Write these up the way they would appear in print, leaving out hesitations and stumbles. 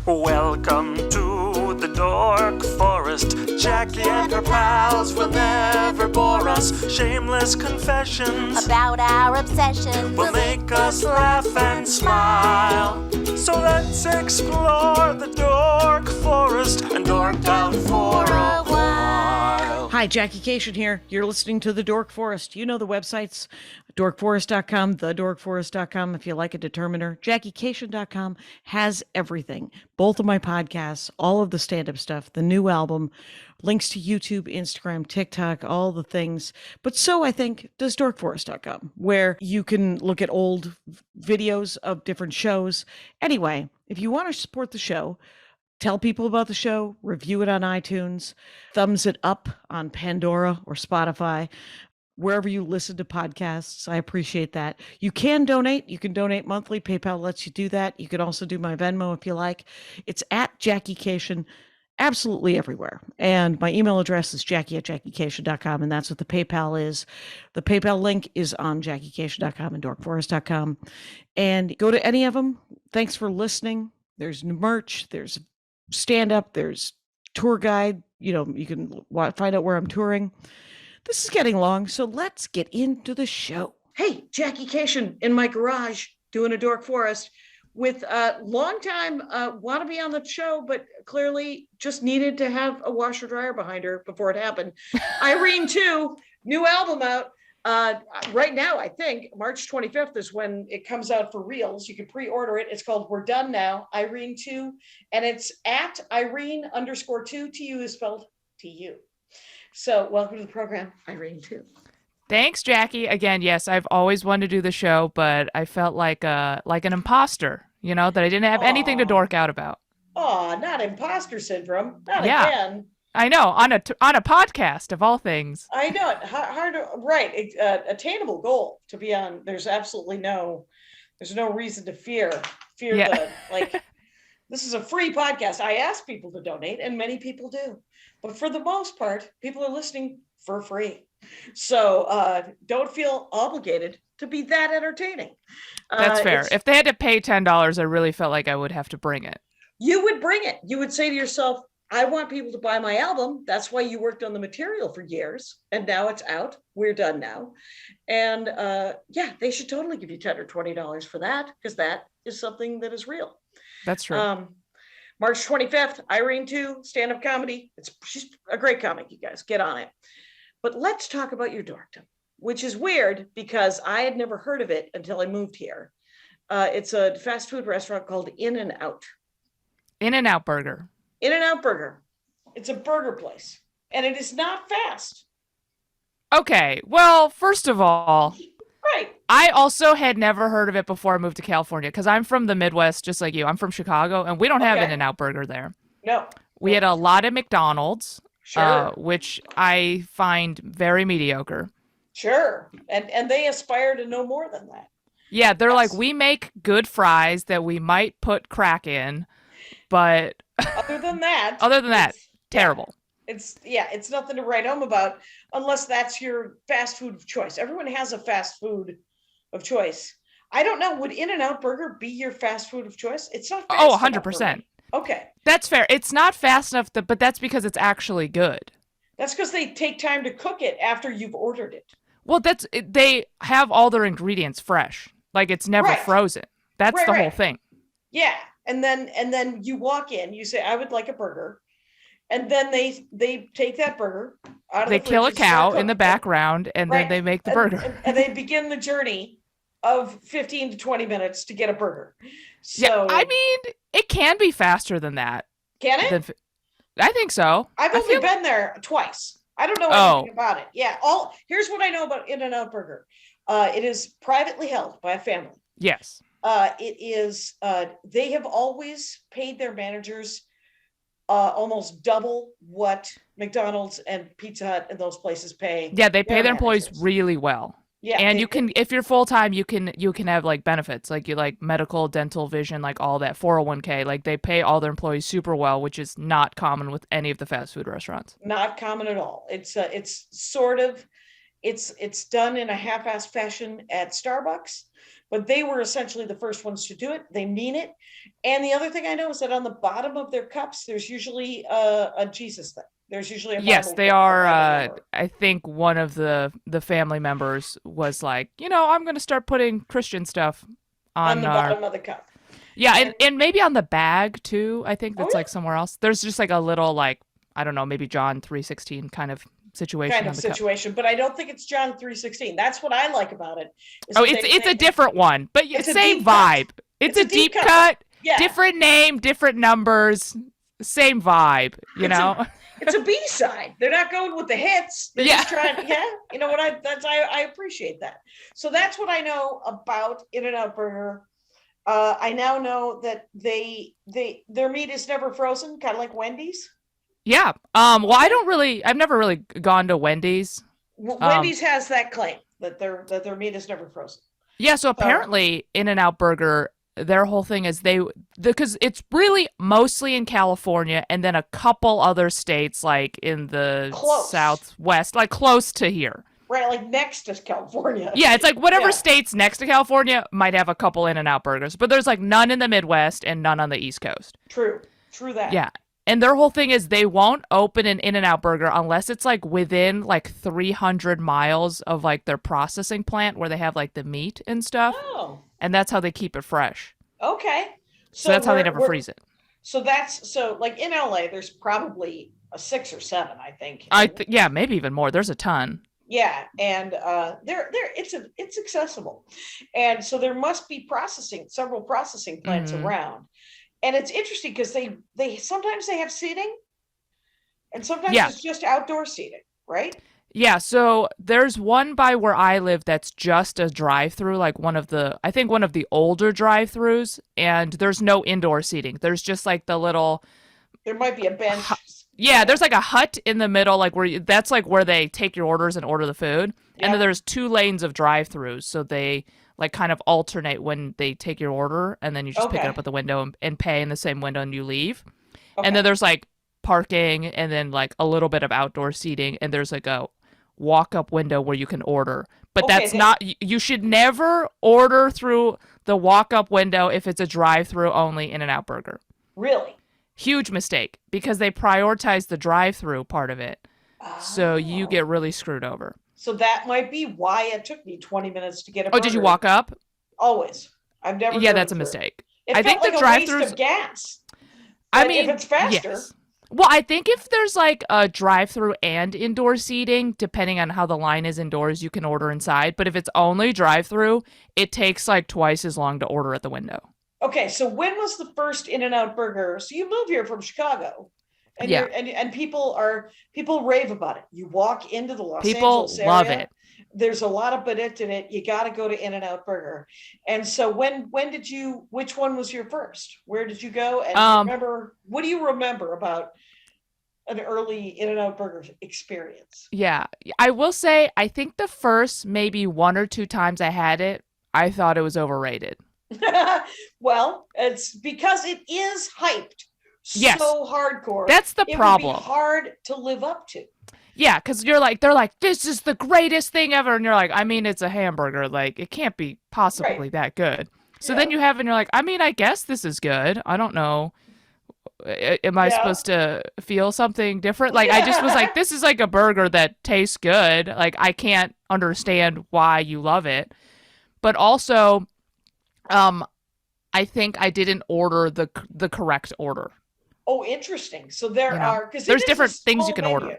Welcome to the Dork Forest. Jackie and her pals will never bore us. Shameless confessions about our obsession will make us laugh and smile. So let's explore the Dork Forest and dork out for a while. Hi, Jackie Kashian here. You're listening to The Dork Forest. You know the websites, dorkforest.com, thedorkforest.com if you like a determiner. JackieKashian.com has everything. Both of my podcasts, all of the stand-up stuff, the new album, links to YouTube, Instagram, TikTok, all the things. But so, I think, does dorkforest.com, where you can look at old videos of different shows. Anyway, if you want to support the show, tell people about the show, review it on iTunes, thumbs it up on Pandora or Spotify, wherever you listen to podcasts. I appreciate that. You can donate. You can donate monthly. PayPal lets you do that. You can also do my Venmo if you like. It's at Jackie Kashian, absolutely everywhere. And my email address is jackie@jackiekashian.com, and that's what the PayPal is. The PayPal link is on jackiekashian.com and dorkforest.com. And go to any of them. Thanks for listening. There's merch. There's stand-up, there's tour guide, you can find out where I'm touring. This is getting long, so let's get into the show. Hey, Jackie Kashian in my garage doing a Dork Forest with a long time want to be on the show, but clearly just needed to have a washer dryer behind her before it happened. Irene too, new album out. Right now, I think March 25th is when it comes out for reals. You can pre-order it. It's called We're Done Now, Irene 2, and it's at Irene_2. TU is spelled TU. So welcome to the program, Irene 2. Thanks, Jackie. Again, yes, I've always wanted to do the show, but I felt like an imposter, that I didn't have anything to dork out about. Oh, not imposter syndrome. Not again. I know, on a podcast of all things. I know it. Hard to, right. Attainable goal to be on. There's absolutely there's no reason to fear this is a free podcast. I ask people to donate and many people do, but for the most part, people are listening for free. So don't feel obligated to be that entertaining. That's fair. If they had to pay $10, I really felt like I would have to bring it. You would bring it. You would say to yourself, I want people to buy my album. That's why you worked on the material for years. And now it's out. We're done now. And they should totally give you $10 or $20 for that, because that is something that is real. That's true. March 25th, Irene 2, stand-up comedy. She's a great comic, you guys. Get on it. But let's talk about your dorkdom, which is weird because I had never heard of it until I moved here. It's a fast food restaurant called In-N-Out. In-N-Out Burger. In-N-Out Burger. It's a burger place, and it is not fast. Okay, well, first of all, right. I also had never heard of it before I moved to California, because I'm from the Midwest, just like you. I'm from Chicago, and we don't have In-N-Out Burger there. No. We had a lot of McDonald's, sure. Which I find very mediocre. Sure, and they aspire to no more than that. Yeah, they're like, we make good fries that we might put crack in, but other than that, terrible. It's nothing to write home about unless that's your fast food of choice. Everyone has a fast food of choice. I don't know. Would In-N-Out Burger be your fast food of choice? It's not fast. 100%. Okay. That's fair. It's not fast enough, but that's because it's actually good. That's because they take time to cook it after you've ordered it. Well, they have all their ingredients fresh. Like, it's never frozen. That's the whole thing. Yeah. And then you walk in, you say, I would like a burger. And then they take that burger out of the fridge. They kill a cow in the background, and then they make the burger. And they begin the journey of 15 to 20 minutes to get a burger. So, yeah, I mean, it can be faster than that. Can it? I think so. I've only been there twice. I don't know anything about it. Yeah. Here's what I know about In-N-Out Burger. It is privately held by a family. Yes. It is, they have always paid their managers almost double what McDonald's and Pizza Hut and those places pay. Yeah, they pay their employees really well. Yeah. And you can, if you're full-time, you can have like benefits, like medical, dental, vision, like all that, 401k. Like, they pay all their employees super well, which is not common with any of the fast food restaurants. Not common at all. It's sort of, it's done in a half-assed fashion at Starbucks, but they were essentially the first ones to do it. They mean it. And the other thing I know is that on the bottom of their cups, there's usually a Jesus thing. There's usually a Yes, Bible they book, a are. Bible number I think one of the family members was like, I'm going to start putting Christian stuff on on the our. bottom of the cup. Yeah, and maybe on the bag too. I think that's yeah. like somewhere else. There's just like a little like, I don't know, maybe John 3:16 kind of situation. Kind on of the cup. situation, but I don't think it's John 3:16. That's what I like about it. Oh, it's a different one, but It's a same deep cut. vibe. It's a deep cut. cut. Yeah. Different name, different numbers, same vibe. It's a B-side. They're not going with the hits. They're just trying. Yeah, you know what? I appreciate that. So that's what I know about In-N-Out Burger. I now know that their meat is never frozen, kind of like Wendy's. Yeah. Well, I've never really gone to Wendy's. Wendy's has that claim that their meat is never frozen. Yeah. So apparently, In-N-Out Burger, their whole thing is because it's really mostly in California and then a couple other states like in the Southwest, like close to here. Right, like next to California. Yeah, it's like whatever states next to California might have a couple In-N-Out Burgers, but there's like none in the Midwest and none on the East Coast. True that. Yeah. And their whole thing is they won't open an In-N-Out Burger unless it's like within like 300 miles of like their processing plant where they have like the meat and stuff. Oh. And that's how they keep it fresh. Okay. So that's how they never freeze it. So like in LA, there's probably a 6 or 7, I think. Yeah, maybe even more. There's a ton. Yeah, and it's accessible, and so there must be several processing plants around, and it's interesting because they sometimes they have seating, and sometimes it's just outdoor seating, right? Yeah, so there's one by where I live that's just a drive-through, like I think one of the older drive-throughs, and there's no indoor seating. There's just like the little. There might be a bench. Yeah, there's like a hut in the middle, like that's like where they take your orders and order the food. Yeah. And then there's 2 lanes of drive-throughs, so they like kind of alternate when they take your order, and then you just pick it up at the window and pay in the same window and you leave. Okay. And then there's like parking and then like a little bit of outdoor seating, and there's like a walk-up window where you can order. But that's not, you should never order through the walk-up window if it's a drive-through only In-N-Out Burger. Really? Huge mistake, because they prioritize the drive-through part of it. So you get really screwed over. So that might be why it took me 20 minutes to get a burger. Oh, did you walk up? Always. I've never. Yeah, that's a mistake. I think like the drive-throughs. Waste of gas. I mean, if it's faster. Yes. Well, I think if there's like a drive-through and indoor seating, depending on how the line is indoors, you can order inside. But if it's only drive-through, it takes like twice as long to order at the window. Okay, so when was the first In-N-Out Burger? So you moved here from Chicago, and and people rave about it. You walk into the Los Angeles area. People love it. There's a lot of Badit in it. You got to go to In-N-Out Burger. And so which one was your first? Where did you go? And what do you remember about an early In-N-Out Burger experience? Yeah, I will say, I think the first maybe 1 or 2 times I had it, I thought it was overrated. Well, it's because it is hyped so hardcore. That's the problem. It would be hard to live up to. Yeah, because they're like, this is the greatest thing ever. And you're like, I mean, it's a hamburger. Like, it can't be possibly that good. So then you have it and you're like, I mean, I guess this is good. I don't know. Am I supposed to feel something different? Like, I just was like, this is like a burger that tastes good. Like, I can't understand why you love it. But also, I think I didn't order the correct order. Oh, interesting. So there's different things you can order.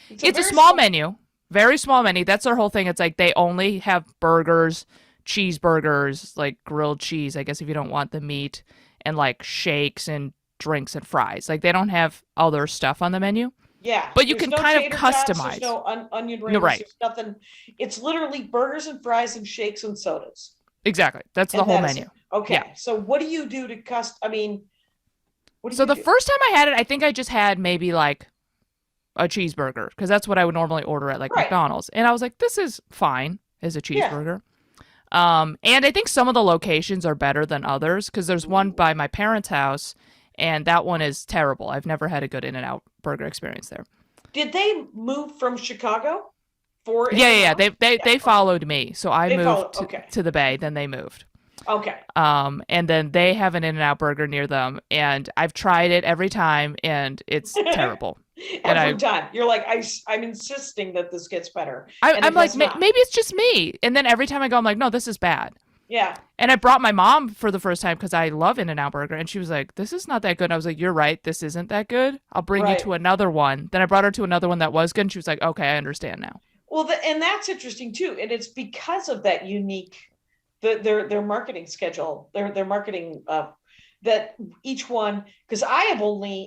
It's a small menu, very small menu. That's their whole thing. It's like they only have burgers, cheeseburgers, like grilled cheese, I guess if you don't want the meat, and like shakes and drinks and fries. Like they don't have other stuff on the menu. Yeah. But you can kind of customize. There's no onion rings. Right. There's nothing. It's literally burgers and fries and shakes and sodas. Exactly. That's the whole menu. Okay. Yeah. So what do you do to the first time I had it, I think I just had maybe like a cheeseburger, because that's what I would normally order at like McDonald's. And I was like, this is fine as a cheeseburger. Yeah. And I think some of the locations are better than others, because there's one by my parents' house, and that one is terrible. I've never had a good In-N-Out Burger experience there. Did they move from Chicago? Yeah. They followed me, so I moved Okay. to the Bay. Then they moved. Okay. And then they have an In-N-Out burger near them, and I've tried it every time, and it's terrible. Every time you're like, I'm insisting that this gets better. I'm like, maybe it's just me. And then every time I go, I'm like, no, this is bad. Yeah. And I brought my mom for the first time because I love In-N-Out burger, and she was like, this is not that good. And I was like, you're right, this isn't that good. I'll bring you to another one. Then I brought her to another one that was good, and she was like, okay, I understand now. Well, and that's interesting too, and it's because of that unique. Their marketing schedule, their marketing that each one, because I've been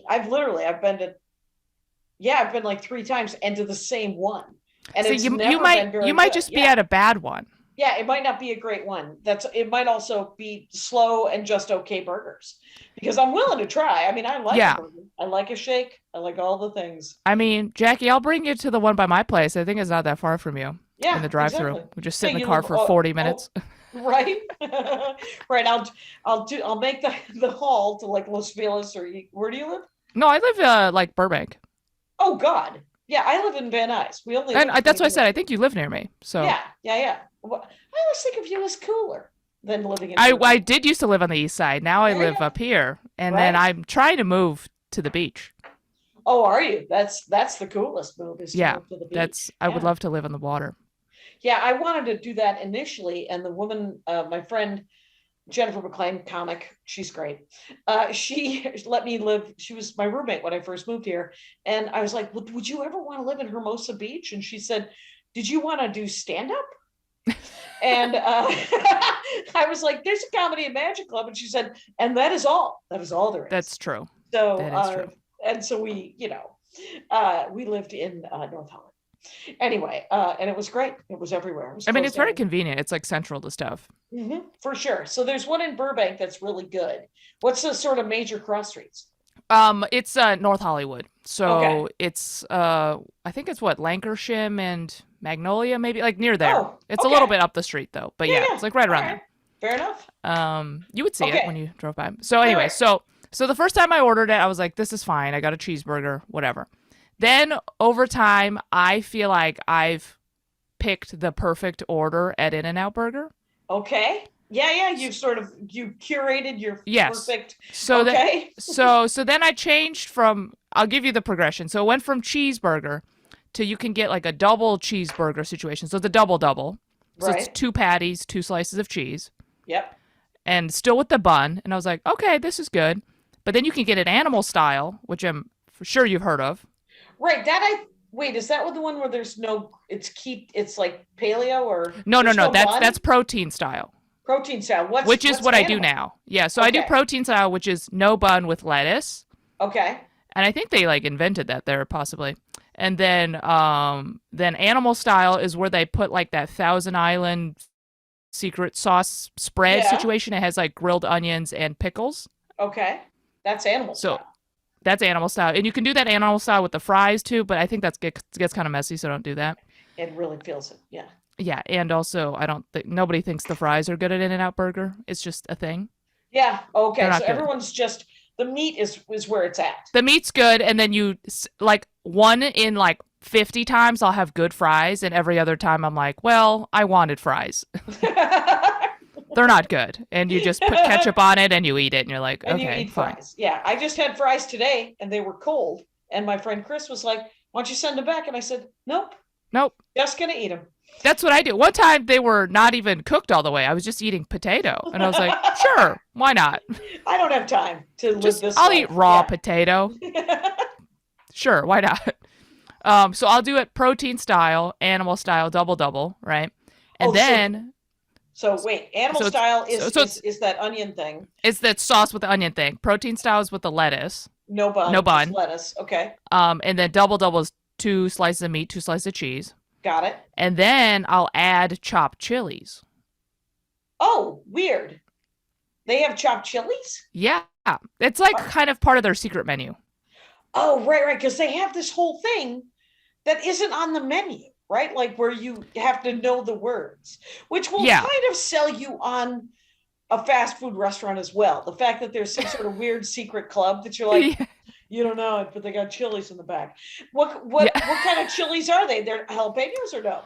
like 3 times and to the same one, and so it's you never might just be at a bad one. Yeah, it might not be a great one. It might also be slow and just okay burgers, because I'm willing to try. I mean, I like a burger. I like a shake. I like all the things. I mean, Jackie, I'll bring you to the one by my place. I think it's not that far from you. Yeah, in the drive-through. Exactly. We just sit in the car for 40 minutes. Right. Right. I'll make the haul to like Los Feliz, or where do you live? No, I live like Burbank. Oh God. Yeah, I live in Van Nuys. We only. And that's what I said. I think you live near me. So. Yeah. Well, I always think of you as cooler than living in. I did used to live on the east side. Now I live up here, and then I'm trying to move to the beach. Oh, are you? That's the coolest move. Is to move to the beach. I would love to live on the water. Yeah, I wanted to do that initially, and the woman, my friend Jennifer McLean, comic, she's great. She let me live. She was my roommate when I first moved here, and I was like, "Would you ever want to live in Hermosa Beach?" And she said, "Did you want to do stand up?" And I was like, "There's a comedy and magic club," and she said, "And that is all. That is all there is." That's true. So, that is true. And so we lived in North Hollywood. Anyway, and it was great. It was everywhere. I mean, it's very convenient. It's like central to stuff. Mm-hmm, for sure. So there's one in Burbank that's really good. What's the sort of major cross streets? It's North Hollywood. So it's I think it's Lankershim and Magnolia, maybe like near there. Oh, it's a little bit up the street though, but it's like right around there. Fair enough. You would see it when you drove by. So anyway, so the first time I ordered it, I was like, this is fine. I got a cheeseburger, whatever. Then over time, I feel like I've picked the perfect order at In-N-Out Burger. Okay. Yeah. You curated your perfect. So then I changed from. I'll give you the progression. So it went from cheeseburger to you can get like a double cheeseburger situation. So it's a double. So it's 2 patties, 2 slices of cheese. Yep. And still with the bun. And I was like, okay, this is good. But then you can get it animal style, which I'm for sure you've heard of. Right. Is that the one where there's no? It's like paleo or no. That's protein style. Protein style. Which is what I do now. Yeah. So I do protein style, which is no bun with lettuce. Okay. And I think they like invented that there possibly. And then animal style is where they put like that Thousand Island secret sauce spread situation. It has like grilled onions and pickles. Okay. That's animal style. That's animal style. And you can do that animal style with the fries too, but I think that gets kind of messy, so don't do that. It really feels it. Yeah. Yeah, and also I don't think nobody thinks the fries are good at In-N-Out Burger. It's just a thing. Yeah. Okay. So good. Everyone's just the meat is where it's at. The meat's good, and then you like 1 in like 50 times I'll have good fries, and every other time I'm like, well, I wanted fries. They're not good, and you just put ketchup on it and you eat it, and you're like, and okay, you eat fine. Fries. Yeah, I just had fries today, and they were cold. And my friend Chris was like, "Why don't you send them back?" And I said, "Nope, just gonna eat them." That's what I do. One time they were not even cooked all the way. I was just eating potato, and I was like, "Sure, why not?" I don't have time to live this. I'll eat raw potato. Sure, why not? So I'll do it protein style, animal style, double, right? And then. So wait, animal style is that onion thing. It's that sauce with the onion thing. Protein style is with the lettuce. No bun. Lettuce. Okay. And then double is 2 slices of meat, 2 slices of cheese. Got it. And then I'll add chopped chilies. Oh, weird. They have chopped chilies? Yeah. It's like kind of part of their secret menu. Oh, right. Because they have this whole thing that isn't on the menu. Right? Like where you have to know the words, which will kind of sell you on a fast food restaurant as well. The fact that there's some sort of weird secret club that you're like, You don't know it, but they got chilies in the back. What Yeah. what kind of chilies are they? They're jalapenos or no?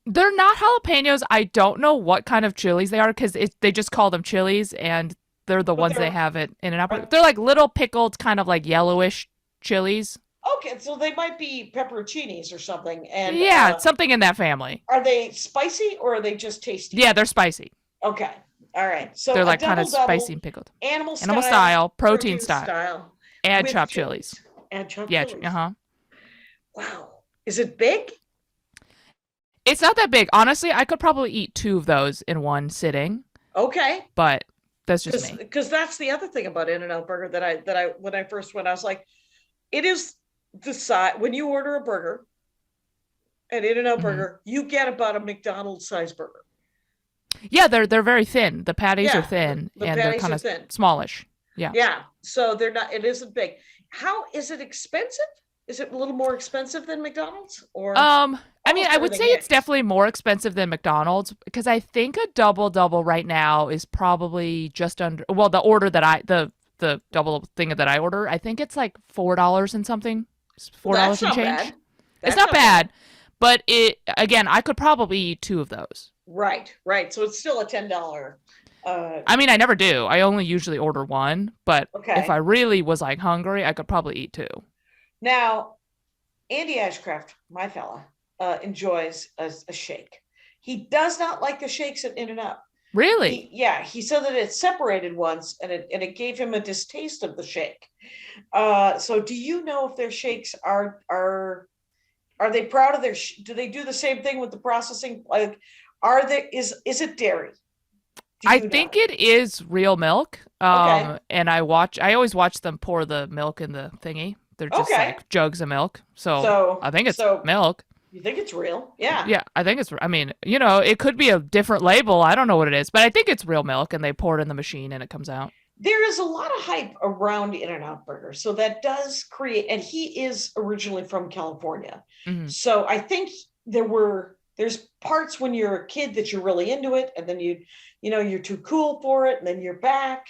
They're not jalapenos. I don't know what kind of chilies they are because they just call them chilies, and they're the But ones they they're have it in and are, out. They're like little pickled, kind of like yellowish chilies. okay, so they might be pepperoncinis or something. And Yeah, it's something in that family. are they spicy or are they just tasty? Yeah, they're spicy. Okay. All right. So They're a like kind double of double, spicy and pickled. animal Animal style, style, protein style, and with chopped chilies. and chopped Yeah, chilies. Wow. Is it big? It's not that big. Honestly, I could probably eat 2 of those in one sitting, Okay. but that's just me. Because that's the other thing about In-N-Out Burger that I when I first went, I was like, it is the size when you order a burger at In-N-Out Mhm. Burger, you get about a McDonald's size burger. Yeah, they're very thin. The patties Yeah, are thin the and they're patties kind are of thin. smallish. Yeah. Yeah. So they're not, it isn't big. How is it expensive? Is it a little more expensive than McDonald's? Or I mean, almost I would say everything it's definitely more expensive than McDonald's because I think a double double right now is probably just under. Well, the order that the double thing that I order, I think it's like $4 and something. It's Well, $4 that's and not change. bad. It's That's not bad, but it again, I could probably eat 2 of those. Right, right. So it's still a $10. I mean, I never do. I only usually order 1, but Okay. if I really was like hungry, I could probably eat 2. Now, Andy Ashcraft, my fella, enjoys a shake. He does not like the shakes at In-N-Out. Really? Yeah, he said that it separated once and it gave him a distaste of the shake. So do you know if their shakes are they proud of their do they do the same thing with the processing? Like, are there is it dairy? Do I you think know? it is real milk. Okay. And I always watch them pour the milk in the thingy. They're just Okay. like jugs of milk. So, So I think it's so milk. you think it's real? Yeah. Yeah, I think it's, I mean, it could be a different label. I don't know what it is, but I think it's real milk and they pour it in the machine and it comes out. There is a lot of hype around In-N-Out Burger. So that does create, and he is originally from California. Mhm. So I think there's parts when you're a kid that you're really into it, and then you're too cool for it, and then you're back.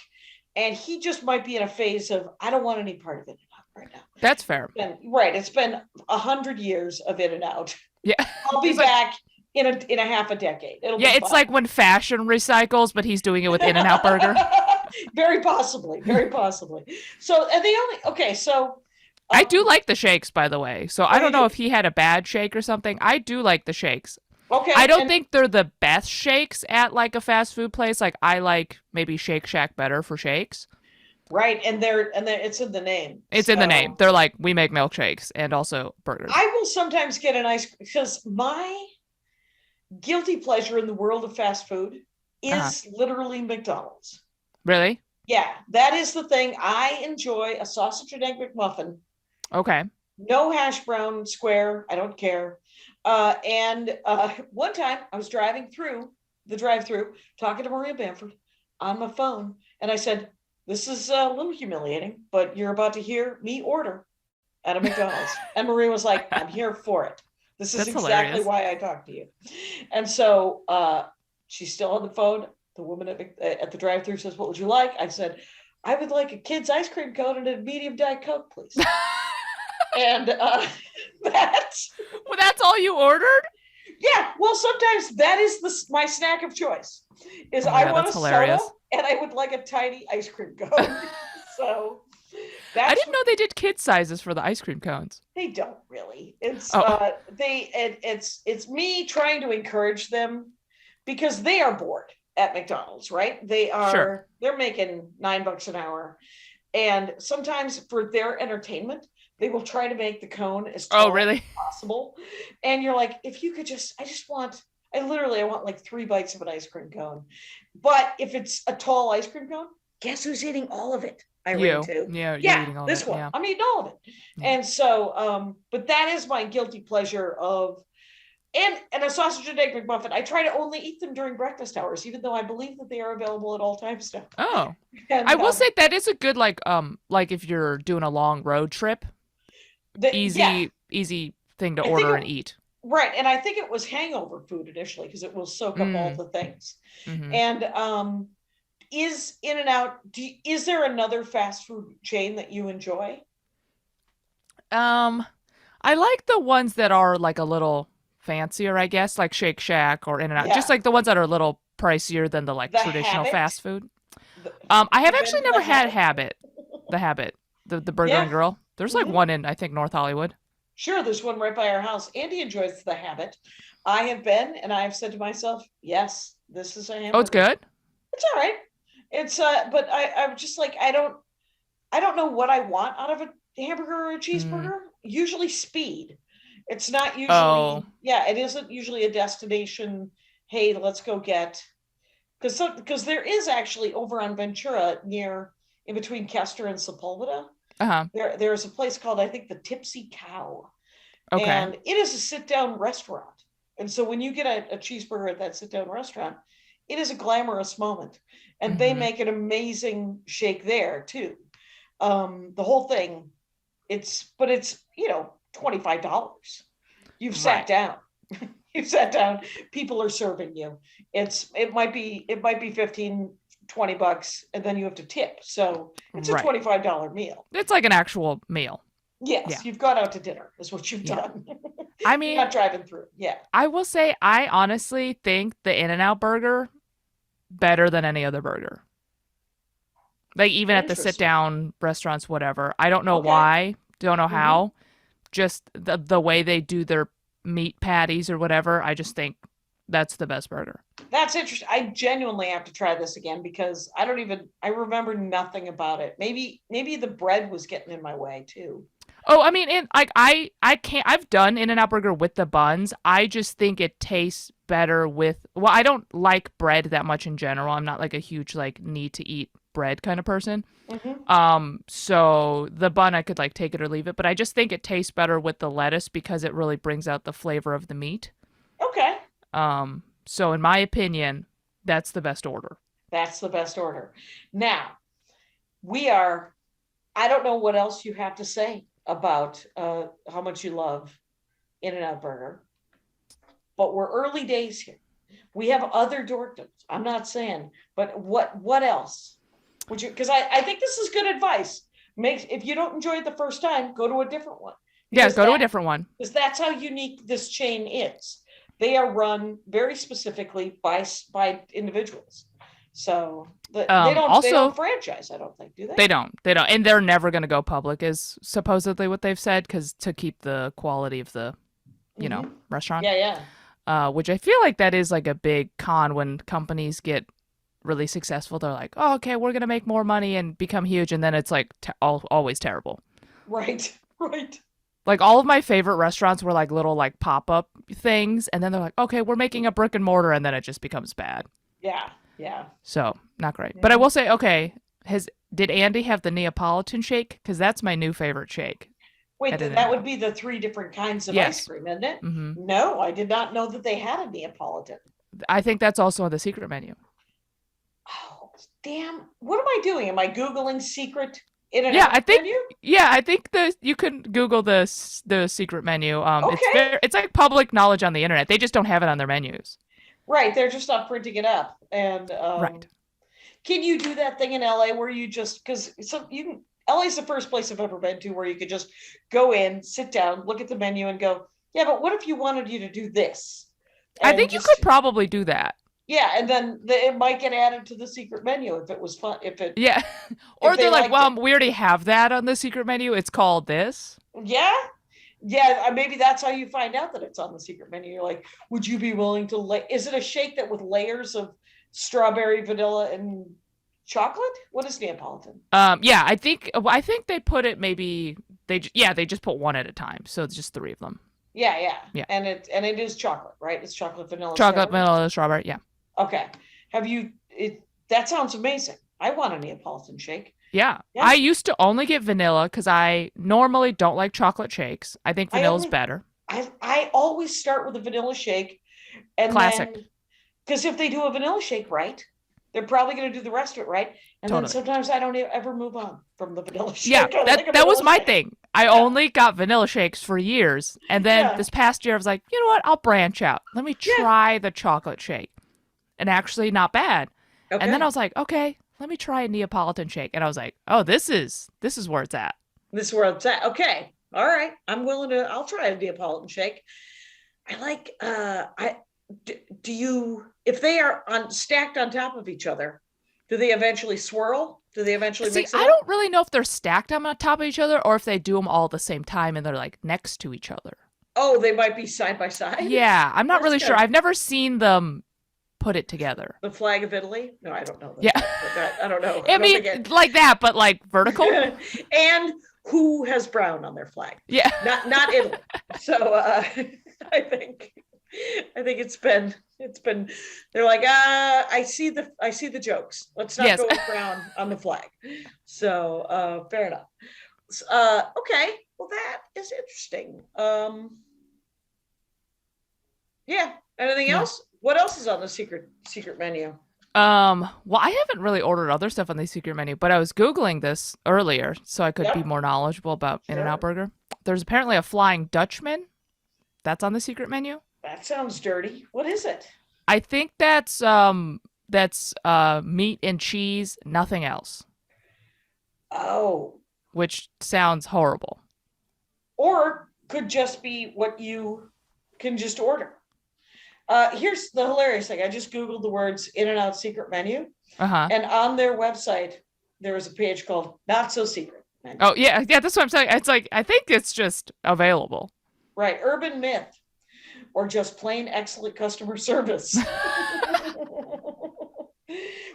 And he just might be in a phase of, I don't want any part of In-N-Out right now. That's fair. It's been 100 years of In-N-Out. Yeah. I'll be It's like- back in a half a decade. It'll Yeah, be it's fine. like when fashion recycles, but he's doing it with In-N-Out Burger. Very possibly, very possibly. So, and they only, okay, so. I do like the shakes, by the way. So I you don't know do? if he had a bad shake or something. I do like the shakes. Okay. I don't and- think they're the best shakes at like a fast food place. Like I like maybe Shake Shack better for shakes. Right, and it's in the name. It's in the So, name. They're like, we make milkshakes and also burgers. I will sometimes get an ice because my guilty pleasure in the world of fast food is literally McDonald's. Really? Yeah, that is the thing. I enjoy a sausage and egg McMuffin. Okay. No hash brown square. I don't care. And one time I was driving through the drive-through, talking to Maria Bamford on my phone, and I said, "This is a little humiliating, but you're about to hear me order at a McDonald's." And Maria was like, "I'm here for it. This is That's exactly hilarious. why I talked to you." And so she's still on the phone. The woman at the drive-through says, "What would you like?" I said, "I would like a kid's ice cream cone and a medium Diet Coke, please." And that's Well, that's all you ordered? yeah. Well, sometimes that is my snack of choice. Is Oh my I God, want a that's hilarious. soda and I would like a tiny ice cream cone. So that's I didn't know they did kid sizes for the ice cream cones. they don't really. It's Oh. it's me trying to encourage them because they are bored at McDonald's, right? Sure. They're making $9 an hour, and sometimes for their entertainment, they will try to make the cone as tall Oh, really? as possible. And you're like, if you could I want like 3 bites of an ice cream cone. But if it's a tall ice cream cone, guess who's eating all of it? Irene You. too. Yeah, you're Yeah, eating all this that. one. Yeah. I'm eating all of it. Yeah. And so, but that is my guilty pleasure of, and a sausage and egg McMuffin. I try to only eat them during breakfast hours, even though I believe that they are available at all times now. Oh. And, I will say that is a good like if you're doing a long road trip, easy thing to I think order it- and eat. right. And I think it was hangover food initially because it will soak up all the things. Mhm. And is In-N-Out, is there another fast food chain that you enjoy? I like the ones that are like a little fancier, I guess, like Shake Shack or In-N-Out. Yeah. Just like the ones that are a little pricier than the like The traditional Habit? fast food. The- I have you actually been to never the had Habit? The Habit, the Burger Yeah. and Grill. There's like Mhm. one in I think North Hollywood. Sure, there's one right by our house. Andy enjoys the Habit. I have been, and I have said to myself, yes, this is a hamburger. Oh, it's good. It's all right. It's but I'm just like I don't know what I want out of a hamburger or a cheeseburger. Usually speed. It's not usually Oh. yeah, it isn't usually a destination. Hey, let's go get because there is actually over on Ventura near in between Kester and Sepulveda. Uh-huh. There's a place called I think the Tipsy Cow. Okay. And it is a sit-down restaurant. And so when you get a cheeseburger at that sit-down restaurant, it is a glamorous moment. And they Mhm. make an amazing shake there too. The whole thing, it's $25. You've sat Right. down. You've sat down. People are serving you. It might be 15, $20, and then you have to tip. So it's a Right. $25 meal. It's like an actual meal. Yes, Yeah. you've gone out to dinner, is what you've Yeah. done. I You're mean, not driving through. Yeah. I will say I honestly think the In-N-Out burger better than any other burger. Like even at the Interesting. sit-down restaurants, whatever. I don't know Okay. why. Don't know Mhm. how. Just the way they do their meat patties or whatever. I just think that's the best burger. That's interesting. I genuinely have to try this again because I remember nothing about it. Maybe the bread was getting in my way too. Oh, I mean, I can't. I've done In-N-Out burger with the buns. I just think it tastes better with. Well, I don't like bread that much in general. I'm not like a huge like need to eat bread kind of person. So the bun I could like take it or leave it, but I just think it tastes better with the lettuce because it really brings out the flavor of the meat. Okay. So in my opinion, that's the best order. That's the best order. Now, I don't know what else you have to say about how much you love In-N-Out Burger, but we're early days here. We have other dorkdoms. I'm not saying, but what else would you? Because I think this is good advice. If you don't enjoy it the first time, go to a different one. Yeah, Because go to a different one. Because that's how unique this chain is. They are run very specifically by individuals. So they don't franchise, I don't think, do they? They don't. And they're never going to go public is supposedly what they've said because to keep the quality of the, restaurant. Yeah. Which I feel like that is like a big con when companies get really successful. They're like, oh, okay, we're going to make more money and become huge. And then it's like always terrible. Right. Like all of my favorite restaurants were like little like pop-up things. And then they're like, okay, we're making a brick and mortar. And then it just becomes bad. Yeah. So not great. But I will say, okay, did Andy have the Neapolitan shake? Because that's my new favorite shake. Wait, that would be the 3 different kinds of ice cream, isn't it? Mm-hmm. No, I did not know that they had a Neapolitan. I think that's also on the secret menu. Oh, damn. What am I doing? Am I Googling secret In-N-Out Yeah, I think. menu? Yeah, I think you can Google the secret menu. Okay. It's like public knowledge on the internet. They just don't have it on their menus. Right, they're just not printing it up. And Right. Can you do that thing in LA where you just LA's the first place I've ever been to where you could just go in, sit down, look at the menu and go, yeah, but what if you wanted you to do this? I And think you could probably do that. Yeah, and then it might get added to the secret menu if it was fun. Yeah. Or they they're like, liked well, we already have that on the secret menu. It's called this. Yeah, maybe that's how you find out that it's on the secret menu. You're like, would you be willing to is it a shake that with layers of strawberry, vanilla, and chocolate? What is Neapolitan? Yeah, I think they put it they just put one at a time. So it's just 3 of them. Yeah. Yeah. And it is chocolate, right? It's chocolate, vanilla, Chocolate, strawberry. vanilla, strawberry. Yeah. Okay. That sounds amazing. I want a Neapolitan shake. Yeah. Yeah. I used to only get vanilla because I normally don't like chocolate shakes. I think vanilla's better. I always start with a vanilla shake. And Classic. Because if they do a vanilla shake right, they're probably going to do the rest of it right. And Totally. then sometimes I don't ever move on from the vanilla shake. Yeah, I like a that was vanilla my shake. thing. I only got vanilla shakes for years. And then this past year, I was like, you know what? I'll branch out. Let me try the chocolate shake. And actually, not bad. Okay. And then I was like, okay, let me try a Neapolitan shake. And I was like, oh, this is where it's at. This is where it's at. Okay. All right. I'll try a Neapolitan shake. I like, do you, if they are stacked on top of each other, do they eventually swirl? Do they eventually See, mix it I up? don't really know if they're stacked on top of each other or if they do them all at the same time and they're like next to each other. Oh, they might be side by side? Yeah, I'm not That's really good. sure. I've never seen them put it together. The flag of Italy? No, I don't know. Yeah. I don't know. I mean, like that, but like vertical. And who has brown on their flag? Yeah. Not Italy. So I think it's been they're like, I see the jokes. Let's not go with brown on the flag. So fair enough. Okay. Well, that is interesting. Yeah. Anything else? What else is on the secret menu? Well, I haven't really ordered other stuff on the secret menu, but I was Googling this earlier so I could be more knowledgeable about In-N-Out Burger. There's apparently a Flying Dutchman that's on the secret menu. That sounds dirty. What is it? I think that's meat and cheese, nothing else. Oh. Which sounds horrible. Or could just be what you can just order. Here's the hilarious thing. I just Googled the words In-N-Out secret menu. And on their website, there was a page called Not So Secret Menu. Oh, yeah. Yeah, that's what I'm saying. It's like, I think it's just available. Right. Urban myth. Or just plain excellent customer service.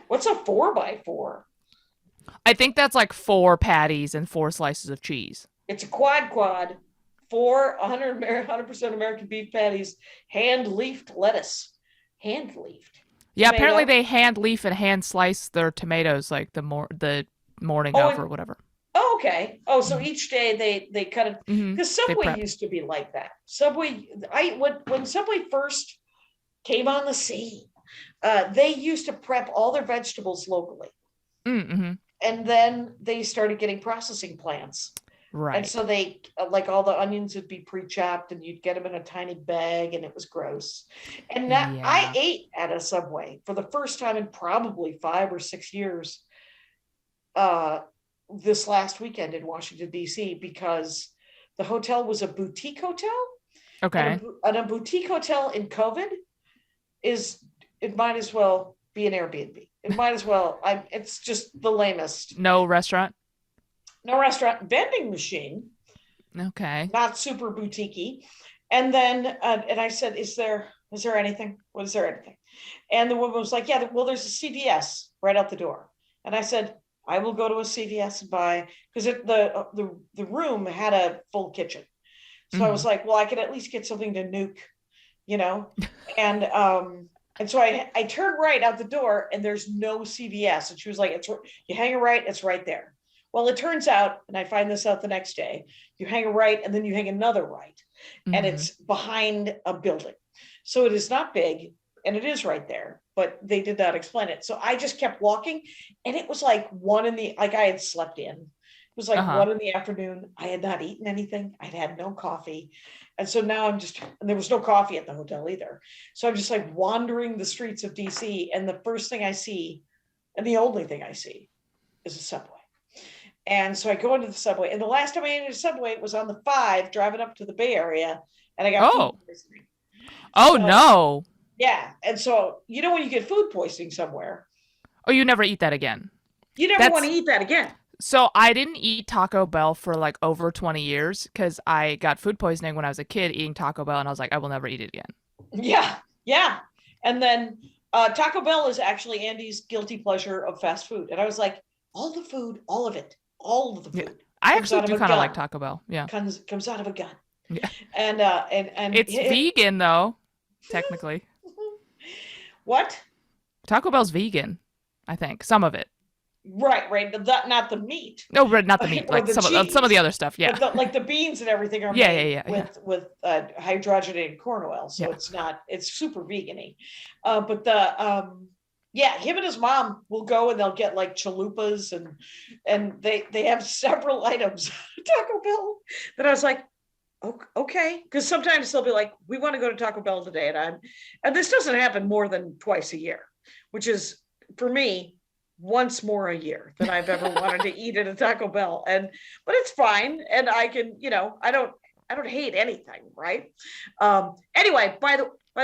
What's a 4x4? I think that's like 4 patties and 4 slices of cheese. It's a quad. 100% American beef patties, hand-leafed lettuce. Hand-leafed. Yeah, Tomato. apparently they hand leaf and hand slice their tomatoes like the morning of or whatever. Oh, okay. Oh, so each day they cut it. Because Subway used to be like that. When Subway first came on the scene, they used to prep all their vegetables locally. Mm-hmm. And then they started getting processing plants. Right. And so they, like all the onions would be pre-chopped and you'd get them in a tiny bag and it was gross. And I ate at a Subway for the first time in probably 5 or 6 years this last weekend in Washington, D.C. because the hotel was a boutique hotel. Okay. And a boutique hotel in COVID it might as well be an Airbnb. It might as well, it's just the lamest. No restaurant? No restaurant, vending machine. Okay. Not super boutique-y. And then, and I said, is there anything? Is there anything? And the woman was like, yeah, well, there's a CVS right out the door. And I said, I will go to a CVS and buy, because the room had a full kitchen. So I was like, well, I could at least get something to nuke, and so I turned right out the door and there's no CVS. And she was like, you hang a right, it's right there. Well, it turns out, and I find this out the next day, you hang a right and then you hang another right, and it's behind a building. So it is not big and it is right there, but they did not explain it. So I just kept walking and it was like I had slept in. It was like 1 in the afternoon. I had not eaten anything. I'd had no coffee. And so now and there was no coffee at the hotel either. So I'm just like wandering the streets of DC, and the first thing I see, and the only thing I see, is a Subway. And so I go into the Subway, and the last time I entered a Subway was on the 5 driving up to the Bay Area, and I got food poisoning. No. Yeah. And so, when you get food poisoning somewhere. Oh, you never eat that again. You never want to eat that again. So I didn't eat Taco Bell for like over 20 years because I got food poisoning when I was a kid eating Taco Bell, and I was like, I will never eat it again. Yeah. Yeah. And then Taco Bell is actually Andy's guilty pleasure of fast food. And I was like, all the food, all of it, all of the food. Yeah. I actually do kind of like Taco Bell. Yeah. Comes out of a gun. Yeah. And it's vegan though, technically. What? Taco Bell's vegan, I think. Some of it. Right. Not the meat. No, not the meat. Like some of the other stuff. Yeah. Like the beans and everything are made with hydrogenated corn oil, so it's super vegan-y. But him and his mom will go and they'll get like chalupas and they have several items at Taco Bell that I was like, okay, because sometimes they'll be like, we want to go to Taco Bell today, and this doesn't happen more than twice a year, which is for me once more a year than I've ever wanted to eat at a Taco Bell. But it's fine. And I can, I don't hate anything. Right. Anyway, by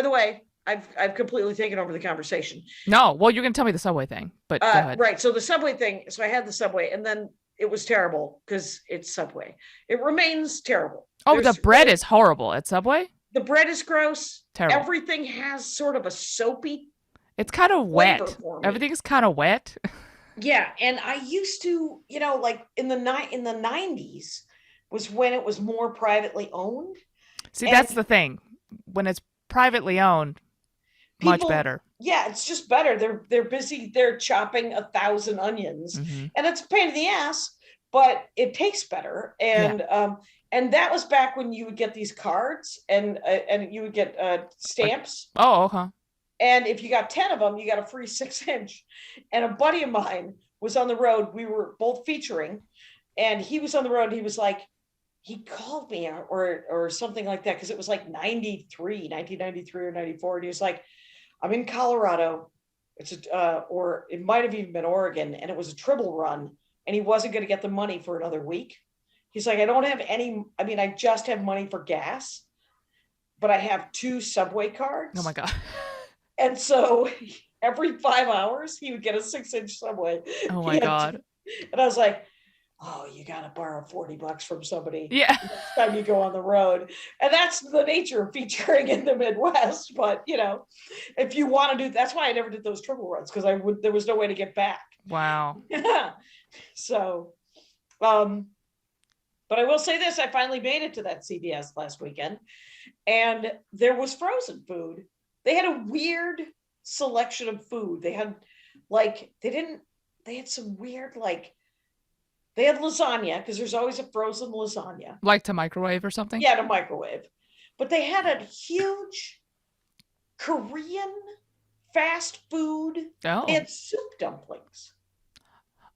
the way, I've completely taken over the conversation. No, well, you're going to tell me the Subway thing, but go ahead. Right. So the Subway thing. So I had the Subway, and then it was terrible because it's Subway. It remains terrible. Oh, the bread is horrible at Subway. The bread is gross. Terrible. Everything has sort of a soapy. It's kind of wet. Everything's kind of wet. Yeah, and I used to, like in the 90s was when it was more privately owned. See, that's the thing. When it's privately owned, much better. Yeah, it's just better. They're busy. They're chopping 1,000 onions, and it's a pain in the ass, but it tastes better. And and that was back when you would get these cards, and you would get stamps. Oh, okay. And if you got 10 of them, you got a free 6-inch. And a buddy of mine was on the road. We were both featuring, and he was on the road. He was like, he called me or something like that, because it was like 1993 or 94. And he was like, I'm in Colorado. It's or it might have even been Oregon, and it was a triple run, and he wasn't going to get the money for another week. He's like, I don't have any. I mean, I just have money for gas, but I have 2 Subway cards. Oh my God. And so every 5 hours he would get a 6-inch Subway. Oh my God. And I was like, oh, you got to borrow $40 from somebody. Yeah. Next time you go on the road. And that's the nature of featuring in the Midwest. But, if you want to do, that's why I never did those triple runs, because there was no way to get back. Wow. So, but I will say this, I finally made it to that CVS last weekend, and there was frozen food. They had a weird selection of food. They had they had some weird, they had lasagna, because there's always a frozen lasagna. Like to microwave or something? Yeah, to microwave. But they had a huge Korean fast food. Oh. They had soup dumplings.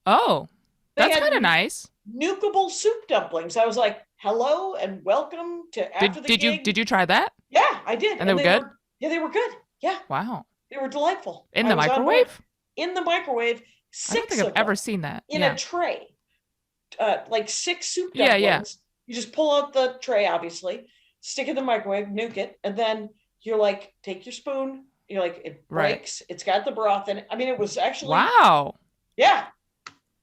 Oh, that's kind of nice. Nukeable soup dumplings. I was like, hello and welcome to after the gig. Did you try that? Yeah, I did. And they were good? Yeah, they were good. Yeah. Wow. They were delightful. In the microwave? In the microwave. 6 I don't think I've ever seen that. In a tray. 6 soup dumplings. Yeah. You just pull out the tray, obviously, stick it in the microwave, nuke it, and then you're like, take your spoon. You're like, it breaks. Right. It's got the broth in it. I mean, it was actually. Wow. Yeah.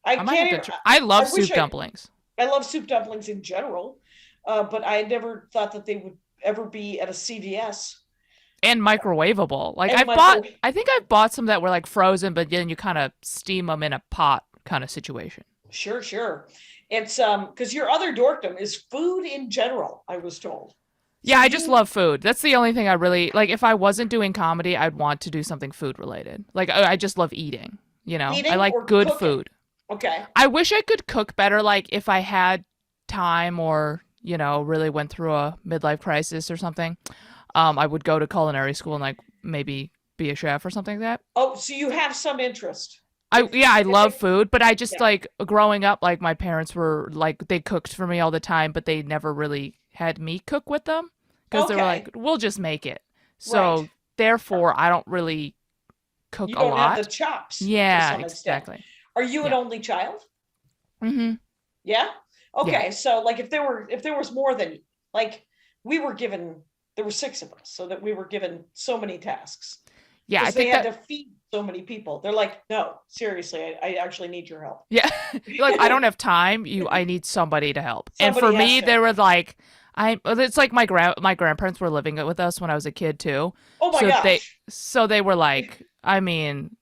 I love soup dumplings. I love soup dumplings in general, but I never thought that they would ever be at a CVS. And microwavable. I think I've bought some that were like frozen, but then you kind of steam them in a pot kind of situation. Sure. It's because your other dorkdom is food in general, I was told. Yeah, I just love food. That's the only thing I really like. If I wasn't doing comedy, I'd want to do something food related. Like I just love eating. I like good food. Okay. I wish I could cook better. Like if I had time or really went through a midlife crisis or something. I would go to culinary school and maybe be a chef or something like that. Oh, so you have some interest. I love food, but I just growing up, my parents were they cooked for me all the time, but they never really had me cook with them because they were like, we'll just make it. So therefore, I don't really cook a lot. You don't have the chops. Yeah, exactly. Are you an only child? Mm-hmm. Yeah. Okay. Yeah. So if there was more than we were given. There were 6 of us, so that we were given so many tasks. Yeah, I think they had to feed so many people. They're like, no, seriously, I actually need your help. Yeah, I don't have time. I need somebody to help. And for me, there were it's like my grandparents were living with us when I was a kid too. Oh my gosh! So they were like, I mean,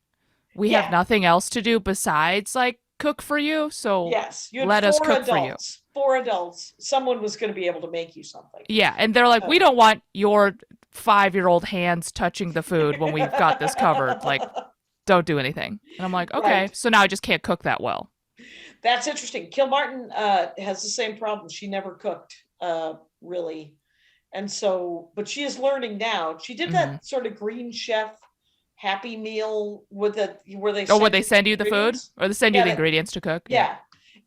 we have nothing else to do besides cook for you. So yes, let us cook for you. 4 adults. Someone was going to be able to make you something. Yeah, and they're like, we don't want your 5-year-old hands touching the food when we've got this covered. Don't do anything. And I'm like, okay. Right. So now I just can't cook that well. That's interesting. Kilmartin has the same problem. She never cooked, really. And so, but she is learning now. She did that sort of Green Chef Happy Meal where they send you the food, or they send you the ingredients to cook. Yeah.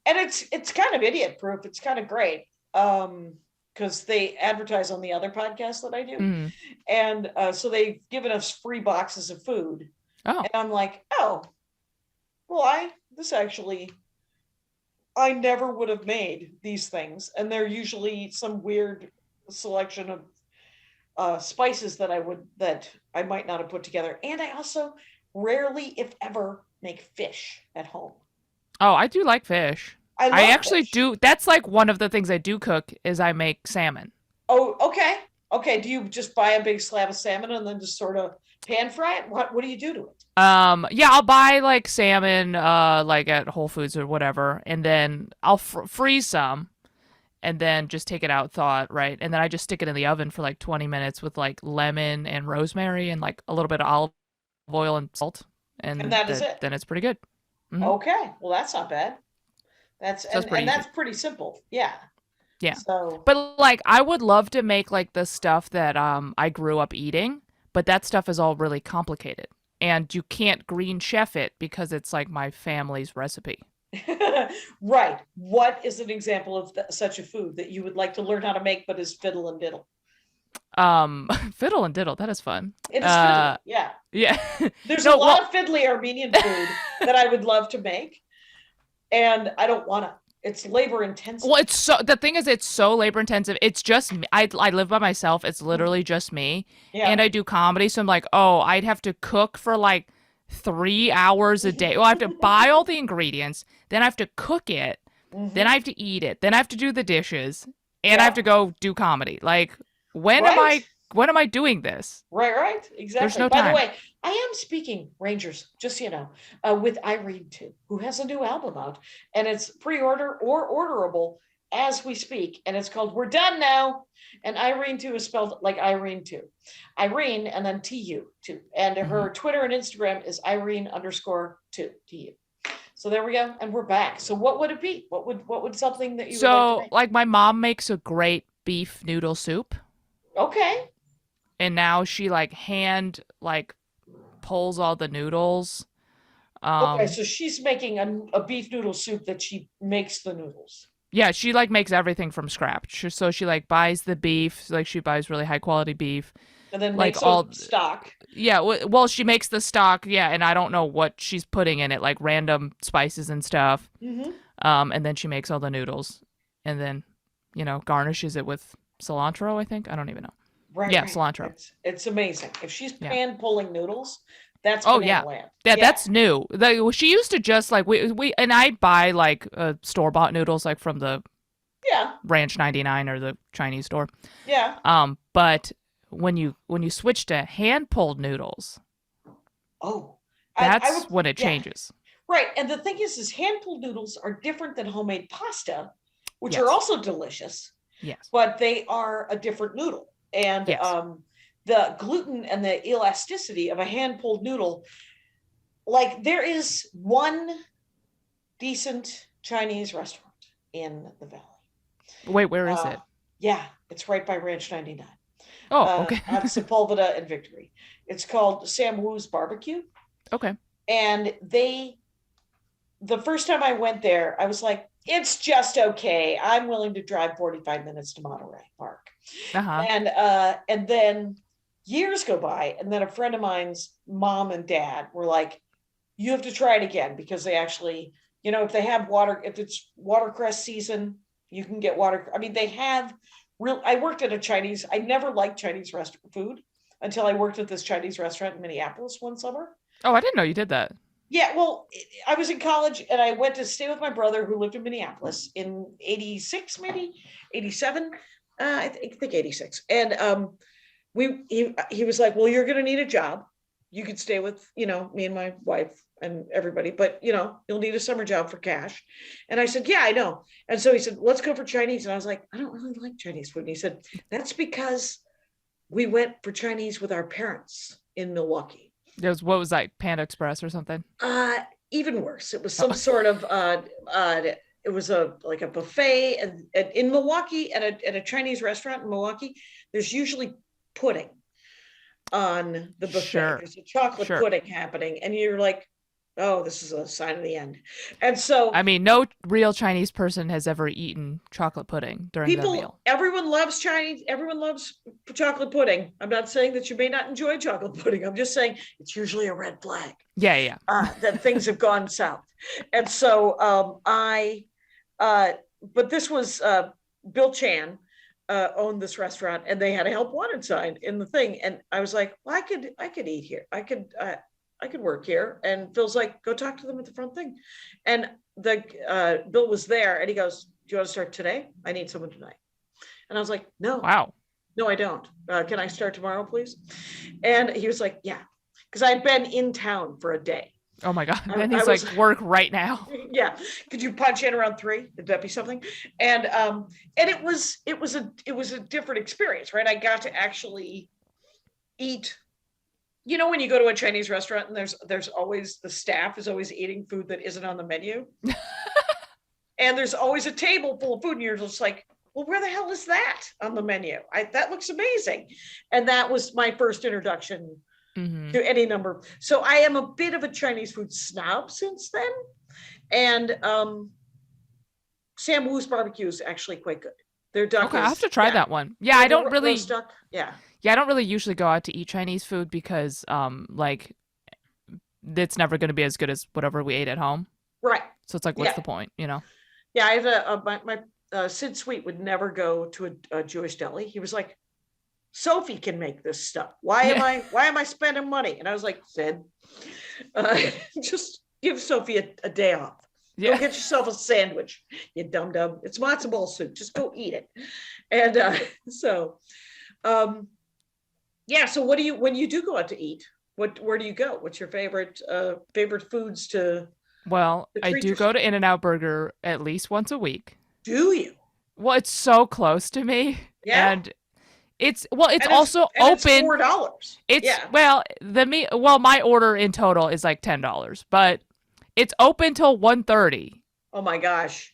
And it's kind of idiot proof. It's kind of great. Because they advertise on the other podcast that I do. And so they've given us free boxes of food. Oh. And I'm like, oh, Well, I never would have made these things, and they're usually some weird selection of spices that I might not have put together. And I also rarely, if ever, make fish at home. Oh, I do like fish. I I love actually fish. do. That's like one of the things I do cook is I make salmon. Oh, okay. Okay. Do you just buy a big slab of salmon and then just sort of pan fry it? What do you do to it? Yeah, I'll buy like salmon, like at Whole Foods or whatever, and then I'll freeze some, and then just take it out, thaw it, right, and then I just stick it in the oven for like 20 minutes with like lemon and rosemary and like a little bit of olive oil and salt, And and that is it. then it's pretty good. Okay. Well, that's not bad. So that's pretty And easy. that's pretty simple. Yeah. Yeah. So But like I would love to make like the stuff that I grew up eating, but that stuff is all really complicated. And you can't green chef it because it's like my family's recipe. right. What is an example of such a food that you would like to learn how to make but is fiddle and diddle? Fiddle and diddle, that is fun. It is fiddly, yeah. Yeah. There's No, a lot of fiddly Armenian food that I would love to make, and I don't want to. It's labor intensive. Well, the thing is, it's so labor intensive. It's just me. I live by myself. It's literally just me, Yeah. and I do comedy. So I'm like, oh, I'd have to cook for like 3 hours a day. Well, I have to buy all the ingredients, then I have to cook it, then I have to eat it, then I have to do the dishes, and I have to go do comedy. Like, when am I doing this? Right, exactly. There's no By time. the way, I am speaking, Rangers, just so you know, with Irene too, who has a new album out, and it's pre-order or orderable as we speak, and it's called "We're Done Now." And Irene too is spelled like Irene too, Irene, and then TU too, and her Twitter and Instagram is Irene_2 TU. So there we go, and we're back. So what would it be? What would something that you would like to So, make? like, my mom makes a great beef noodle soup, Okay. and now she like hand like pulls all the noodles. Okay, so she's making a beef noodle soup that she makes the noodles. Yeah, she like makes everything from scratch. So she like buys the beef, like she buys really high quality beef. And then Like makes all stock. Yeah, well she makes the stock, yeah, and I don't know what she's putting in it, like random spices and stuff. Mm-hmm. And then she makes all the noodles, and then garnishes it with cilantro. I think I don't even know. Right. Yeah, right. cilantro. It's amazing. If she's Yeah. pan pulling noodles, that's Oh, banana yeah. land. That's new. She used to just like we and I buy like store bought noodles like from the Yeah. Ranch 99 or the Chinese store. Yeah. But when you switch to hand pulled noodles, Oh. that's when it yeah. changes. Right. And the thing is hand pulled noodles are different than homemade pasta, which Yes. are also delicious, Yes. but they are a different noodle. And Yes. The gluten and the elasticity of a hand pulled noodle, like there is one decent Chinese restaurant in the valley. Wait, where is it? Yeah, it's right by Ranch 99. Oh, okay. On Sepulveda and Victory. It's called Sam Wu's Barbecue. Okay. And the first time I went there, I was like, it's just okay. I'm willing to drive 45 minutes to Monterey Park. Uh-huh. And then years go by, and then a friend of mine's mom and dad were like, you have to try it again, because they actually, if they have if it's watercress season, you can get water. I mean, they have I worked at a Chinese, I never liked Chinese restaurant food until I worked at this Chinese restaurant in Minneapolis one summer. Oh, I didn't know you did that. Yeah, well, I was in college and I went to stay with my brother who lived in Minneapolis in 86, maybe 87. I think 86. And he was like, well, you're going to need a job. You could stay with, me and my wife and everybody, but you'll need a summer job for cash. And I said, yeah, I know. And so he said, let's go for Chinese. And I was like, I don't really like Chinese food. And he said, that's because we went for Chinese with our parents in Milwaukee. What was that, Panda Express or something? Even worse. It was some sort of it was like a buffet and in Milwaukee at a Chinese restaurant in Milwaukee. There's usually pudding on the buffet. Sure. There's a chocolate pudding happening, and you're like, oh, this is a sign of the end. And so I mean, no real Chinese person has ever eaten chocolate pudding during their meal. everyone loves Chinese, everyone loves chocolate pudding. I'm not saying that you may not enjoy chocolate pudding. I'm just saying it's usually a red flag. Yeah. That things have gone south. And so but this was Bill Chan owned this restaurant, and they had a help wanted sign in the thing. And I was like, well, I could eat here. I could work here. And Phil's like, go talk to them at the front thing. And the Bill was there, and he goes, do you want to start today? I need someone tonight. And I was like, no. Wow. No, I don't. Can I start tomorrow, please? And he was like, yeah, because I'd been in town for a day. Oh my God. And he's like, work right now. Yeah. Could you punch in around 3? Would that be something? And it was a different experience, right? I got to actually eat. You know, when you go to a Chinese restaurant and there's always, the staff is always eating food that isn't on the menu. And there's always a table full of food, and you're just like, well, where the hell is that on the menu? That looks amazing. And that was my first introduction to any number. So I am a bit of a Chinese food snob since then. And Sam Wu's barbecue is actually quite good. Their duck I have to try that one. Yeah, I don't really. Duck. Yeah, I don't really usually go out to eat Chinese food because, like, it's never going to be as good as whatever we ate at home. Right. So it's like, what's the point? You know? Yeah, I have my Sid Sweet would never go to a Jewish deli. He was like, Sophie can make this stuff. Why am I spending money? And I was like, Sid, just give Sophie a day off. Go get yourself a sandwich, you dum-dum. It's matzo ball soup. Just go eat it. And so what do you, when you do go out to eat, where do you go? What's your favorite foods to? Well, I do go to In-N-Out Burger at least once a week. Do you? Well, it's so close to me. Yeah. And it's also open. It's $4. My order in total is like $10, but it's open till 1:30. Oh my gosh.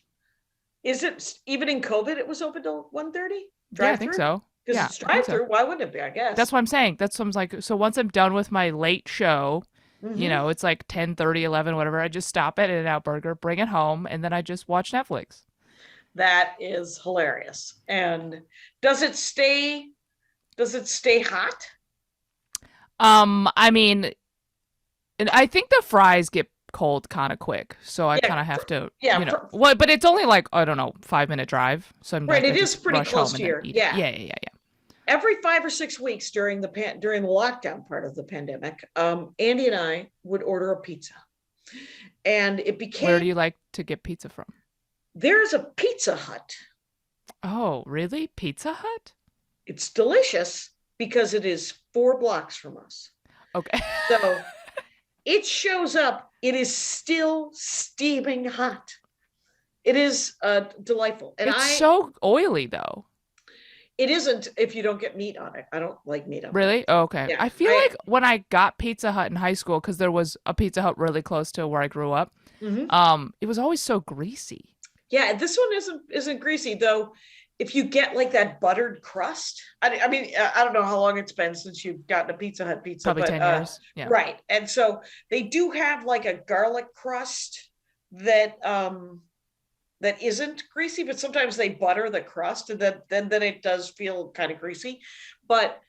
Is it even in COVID it was open till 1:30? Yeah, I think so. Because it's drive-through, why wouldn't it be, I guess? That's what I'm saying. That's what I'm like. So once I'm done with my late show, you know, it's like 10:30, 11, whatever. I just stop at In-N-Out Burger, bring it home, and then I just watch Netflix. That is hilarious. And does it stay hot? I mean, and I think the fries get cold kind of quick, so I kind of have to, but it's only like, I don't know, 5-minute drive. So I'm right. It is pretty close to here. Yeah. Every 5 or 6 weeks during the lockdown part of the pandemic, Andy and I would order a pizza, and it became. Where do you like to get pizza from? There's a Pizza Hut. Oh, really? Pizza Hut? It's delicious because it is 4 blocks from us. Okay. So it shows up. It is still steaming hot. It is delightful. And it's so oily, though. It isn't if you don't get meat on it. I don't like meat on it. Really? Oh, okay. Yeah, I feel like when I got Pizza Hut in high school, because there was a Pizza Hut really close to where I grew up, it was always so greasy. Yeah, this one isn't greasy, though. If you get like that buttered crust, I mean, I don't know how long it's been since you've gotten a Pizza Hut pizza. Probably 10 years. Yeah. Right. And so they do have like a garlic crust that isn't greasy, but sometimes they butter the crust, and then it does feel kind of greasy. But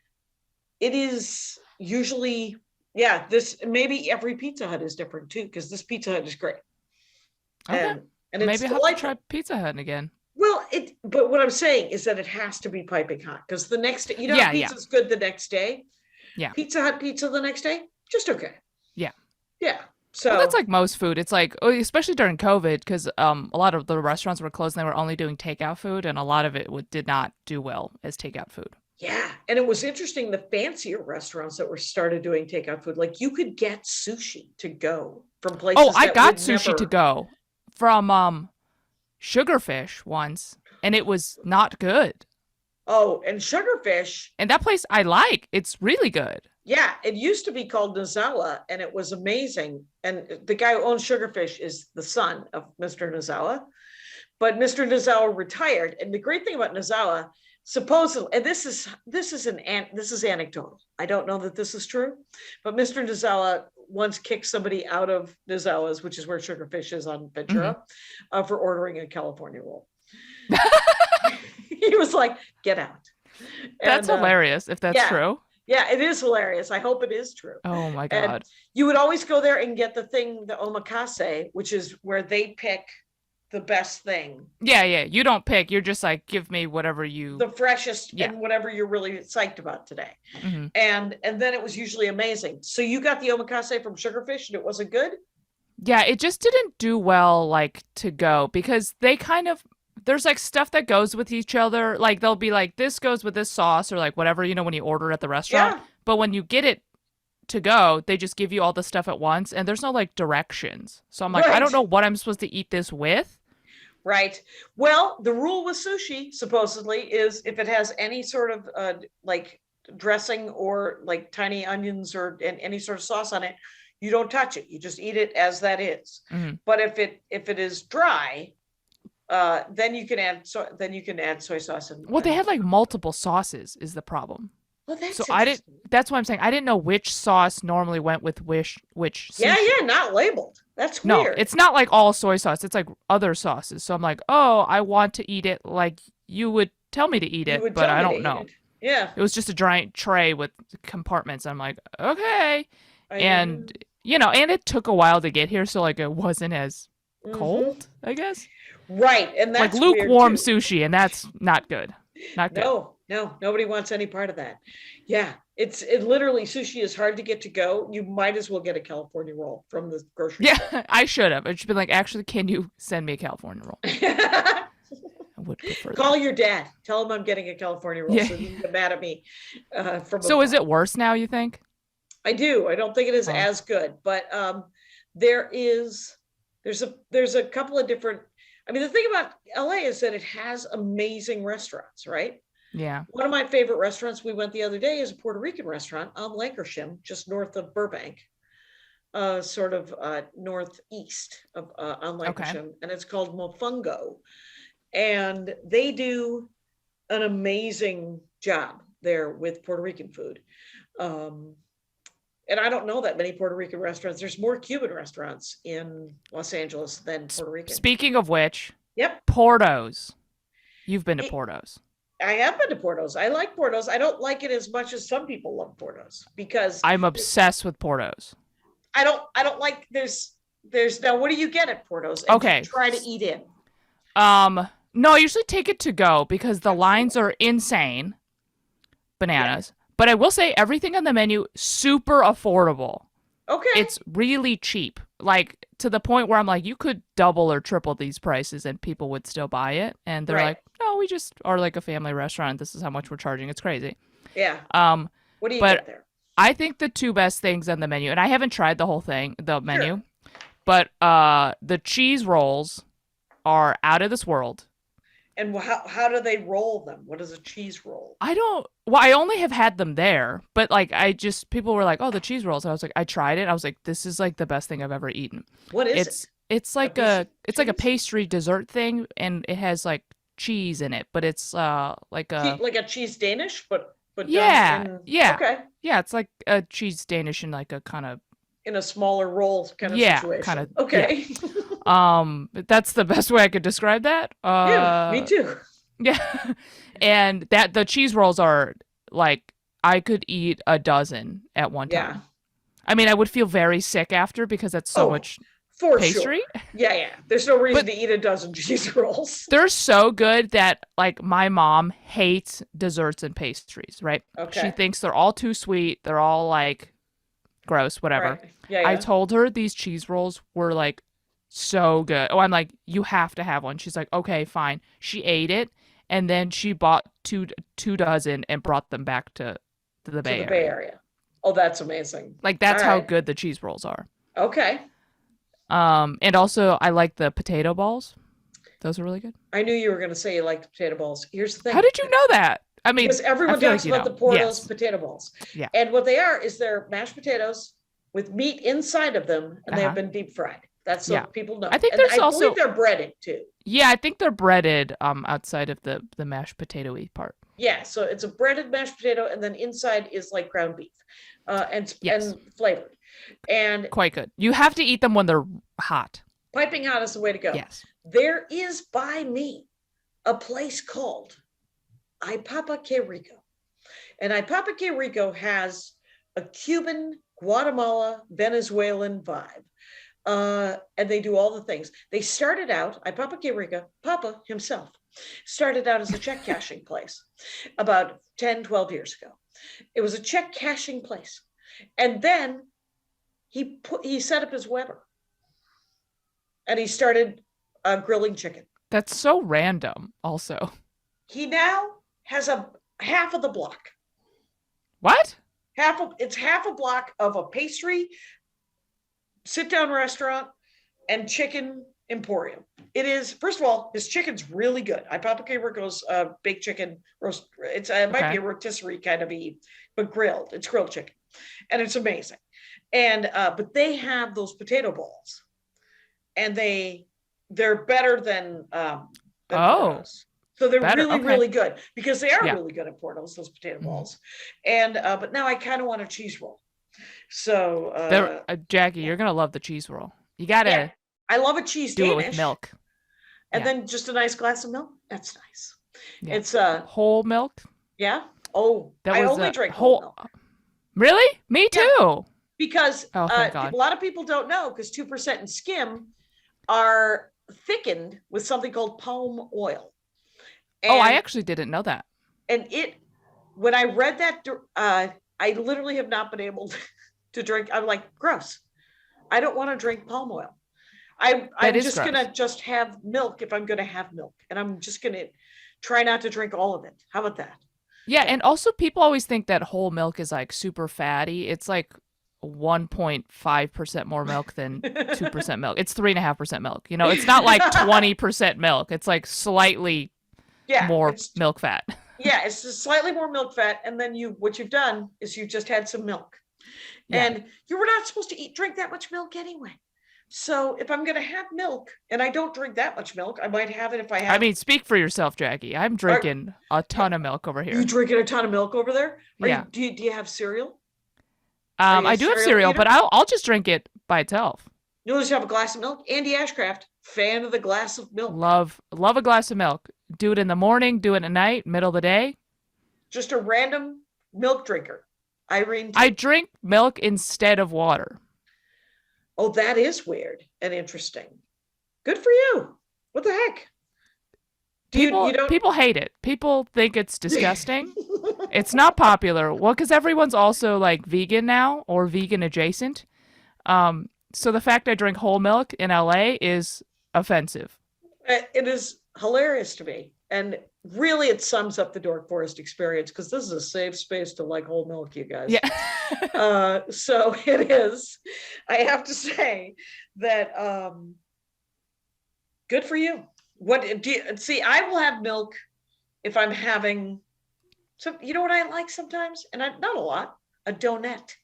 it is usually, this, maybe every Pizza Hut is different too, because this Pizza Hut is great. Okay. And it's maybe I'll have to try Pizza Hut again. Well, but what I'm saying is that it has to be piping hot, because the next day, pizza's good the next day. Yeah. Pizza Hut pizza the next day, just okay. Yeah. Yeah. So that's like most food. It's like, especially during COVID, because a lot of the restaurants were closed and they were only doing takeout food, and a lot of it did not do well as takeout food. Yeah. And it was interesting, the fancier restaurants that were started doing takeout food, like you could get sushi to go from places. Oh, I got sushi to go from Sugarfish once, and it was not good. Oh, and Sugarfish. And that place I like. It's really good. Yeah, it used to be called Nozawa, and it was amazing. And the guy who owns Sugarfish is the son of Mr. Nozawa. But Mr. Nozawa retired. And the great thing about Nozawa, supposedly, and this is anecdotal. I don't know that this is true, but Mr. Nizzawa once kicked somebody out of Nizzawa's, which is where Sugarfish is on Ventura, for ordering a California roll. He was like, "Get out." That's hilarious if that's true. Yeah, it is hilarious. I hope it is true. Oh my God. And you would always go there and get the omakase, which is where they pick the best thing. Yeah. You don't pick. You're just like, give me whatever the freshest and whatever you're really psyched about today. And then it was usually amazing. So you got the omakase from Sugarfish and it wasn't good? Yeah, it just didn't do well, like, to go, because they kind of, there's like stuff that goes with each other. Like they'll be like, this goes with this sauce or like whatever, when you order at the restaurant. Yeah. But when you get it to go, they just give you all the stuff at once and there's no like directions. So I'm like, I don't know what I'm supposed to eat this with. Right. Well, the rule with sushi supposedly is if it has any sort of like dressing or like tiny onions or any sort of sauce on it, you don't touch it. You just eat it as that is. But if it is dry, then you can add soy sauce. Well, they had like multiple sauces is the problem. Well, that's so that's what I'm saying. I didn't know which sauce normally went with which sushi. Yeah, not labeled. That's no, weird. It's not like all soy sauce. It's like other sauces. So I'm like, oh, I want to eat it like you would tell me to eat it, but I don't know. Yeah. It was just a giant tray with compartments. I'm like, okay. And it took a while to get here, so like it wasn't as cold, I guess. Right, and that's like lukewarm sushi, and that's not good. Not good. No, nobody wants any part of that. Yeah, it literally, sushi is hard to get to go. You might as well get a California roll from the grocery store. Yeah, I should have. It should be like, actually, can you send me a California roll? I would prefer that. Call your dad. Tell him I'm getting a California roll so he can get mad at me. So is it worse now, you think? I do. I don't think it is as good, but there's a couple of different. I mean, the thing about LA is that it has amazing restaurants, right? Yeah. One of my favorite restaurants we went the other day is a Puerto Rican restaurant on Lankershim, just north of Burbank, sort of northeast of on Lankershim, and it's called Mofongo. And they do an amazing job there with Puerto Rican food. And I don't know that many Puerto Rican restaurants. There's more Cuban restaurants in Los Angeles than Puerto Rican. Speaking of which, yep, Porto's. You've been to Porto's. I have been to Porto's. I like Porto's. I don't like it as much as some people love Porto's because I'm obsessed with Porto's. I don't like there's now what do you get at Porto's? And okay. Try to eat in. No, I usually take it to go because the lines are insane. Bananas. Yeah. But I will say everything on the menu, super affordable. Okay. It's really cheap. Like, to the point where I'm like, you could double or triple these prices and people would still buy it. And they're like, no, we just are like a family restaurant. This is how much we're charging. It's crazy. Yeah. What do you get there? I think the two best things on the menu, and I haven't tried the whole thing, the menu, but the cheese rolls are out of this world. And how do they roll them? What is a cheese roll? I only have had them there, but like people were like, oh, the cheese rolls. And I was like, I tried it. I was like, this is like the best thing I've ever eaten. What is it? It's like it's like a pastry dessert thing, and it has like cheese in it, but it's like a cheese Danish, but yeah. Okay. Yeah, it's like a cheese Danish in like a kind of in a smaller roll kind of situation. Kind of. Okay. Yeah. That's the best way I could describe that. Yeah, me too. Yeah. And the cheese rolls are like, I could eat a dozen at one time. Yeah. I mean, I would feel very sick after because that's so much pastry. Sure. Yeah. There's no reason to eat a dozen cheese rolls. They're so good that like my mom hates desserts and pastries, right? Okay. She thinks they're all too sweet. They're all like gross, whatever. Right. Yeah. I told her these cheese rolls were like so good. Oh, I'm like, you have to have one. She's like, okay, fine. She ate it, and then she bought two dozen and brought them back to the Bay Area. Oh, that's amazing. Like, that's how good the cheese rolls are. Okay. And also, I like the potato balls. Those are really good. I knew you were going to say you liked potato balls. Here's the thing. How did you know that? I mean, because everyone talks about the Porto's potato balls. Yeah. And what they are is they're mashed potatoes with meat inside of them, and they have been deep fried. That's so people know. I think there's also believe they're breaded too. Yeah, I think they're breaded outside of the mashed potato-y part. Yeah, so it's a breaded mashed potato, and then inside is like ground beef, and flavored, and Quite good. You have to eat them when they're hot. piping hot is the way to go. Yes. There is by me a place called Ipapa Que Rico, and Ipapa Que Rico has a Cuban, Guatemala, Venezuelan vibe. And they do all the things. They started out, Ipapa Que Rico, Papa himself, started out as a check cashing place about 10, 12 years ago. It was a check cashing place. And then he set up his Weber and he started grilling chicken. That's so random also. He now has a half of the block. What? It's half a block of a pastry, sit-down restaurant, and chicken emporium. It is, first of all, his chicken's really good. Ipapa Que Rico's baked chicken roast. It might be a rotisserie kind of but grilled. It's grilled chicken, and it's amazing. And but they have those potato balls, and they're better than Portos. So they're really good because they are really good at Portos, those potato balls. And but now I kind of want a cheese roll. So Jackie, you're gonna love the cheese roll. You gotta. I love a cheese do Danish. It with milk, and then just a nice glass of milk. That's nice. Yeah. It's whole milk. Yeah. Oh, I only drink whole milk. Really? Me too. Yeah. Because thank God. A lot of people don't know because 2% and skim are thickened with something called palm oil. And, I actually didn't know that. And when I read that, I literally have not been able to drink. I'm like, gross. I don't want to drink palm oil. I'm just going to just have milk if I'm going to have milk. And I'm just going to try not to drink all of it. How about that? Yeah. And also people always think that whole milk is like super fatty. It's like 1.5% more milk than 2% milk. It's 3.5% milk. You know, it's not like 20% milk. It's like slightly more milk fat. Yeah, it's just slightly more milk fat. And then what you've done is you just had some milk. Yeah. And you were not supposed to drink that much milk anyway. So if I'm going to have milk and I don't drink that much milk, I might have it if I have. I mean, speak for yourself, Jackie. I'm drinking a ton of milk over here. You drinking a ton of milk over there? Do you have cereal? I do have cereal, but I'll just drink it by itself. You'll just have a glass of milk. Andy Ashcraft, fan of the glass of milk. Love a glass of milk. Do it in the morning, do it at night, middle of the day. Just a random milk drinker. Irene. I drink milk instead of water. Oh, that is weird and interesting. Good for you. What the heck? People hate it. People think it's disgusting. It's not popular. Well, because everyone's also like vegan now or vegan adjacent. So the fact I drink whole milk in LA is offensive. It is hilarious to me. And really, it sums up the Dork Forest experience because this is a safe space to like whole milk, you guys. Yeah. So it is. I have to say that good for you. What do you see? I will have milk if I'm having. So you know what I like sometimes, and not a lot. A donut.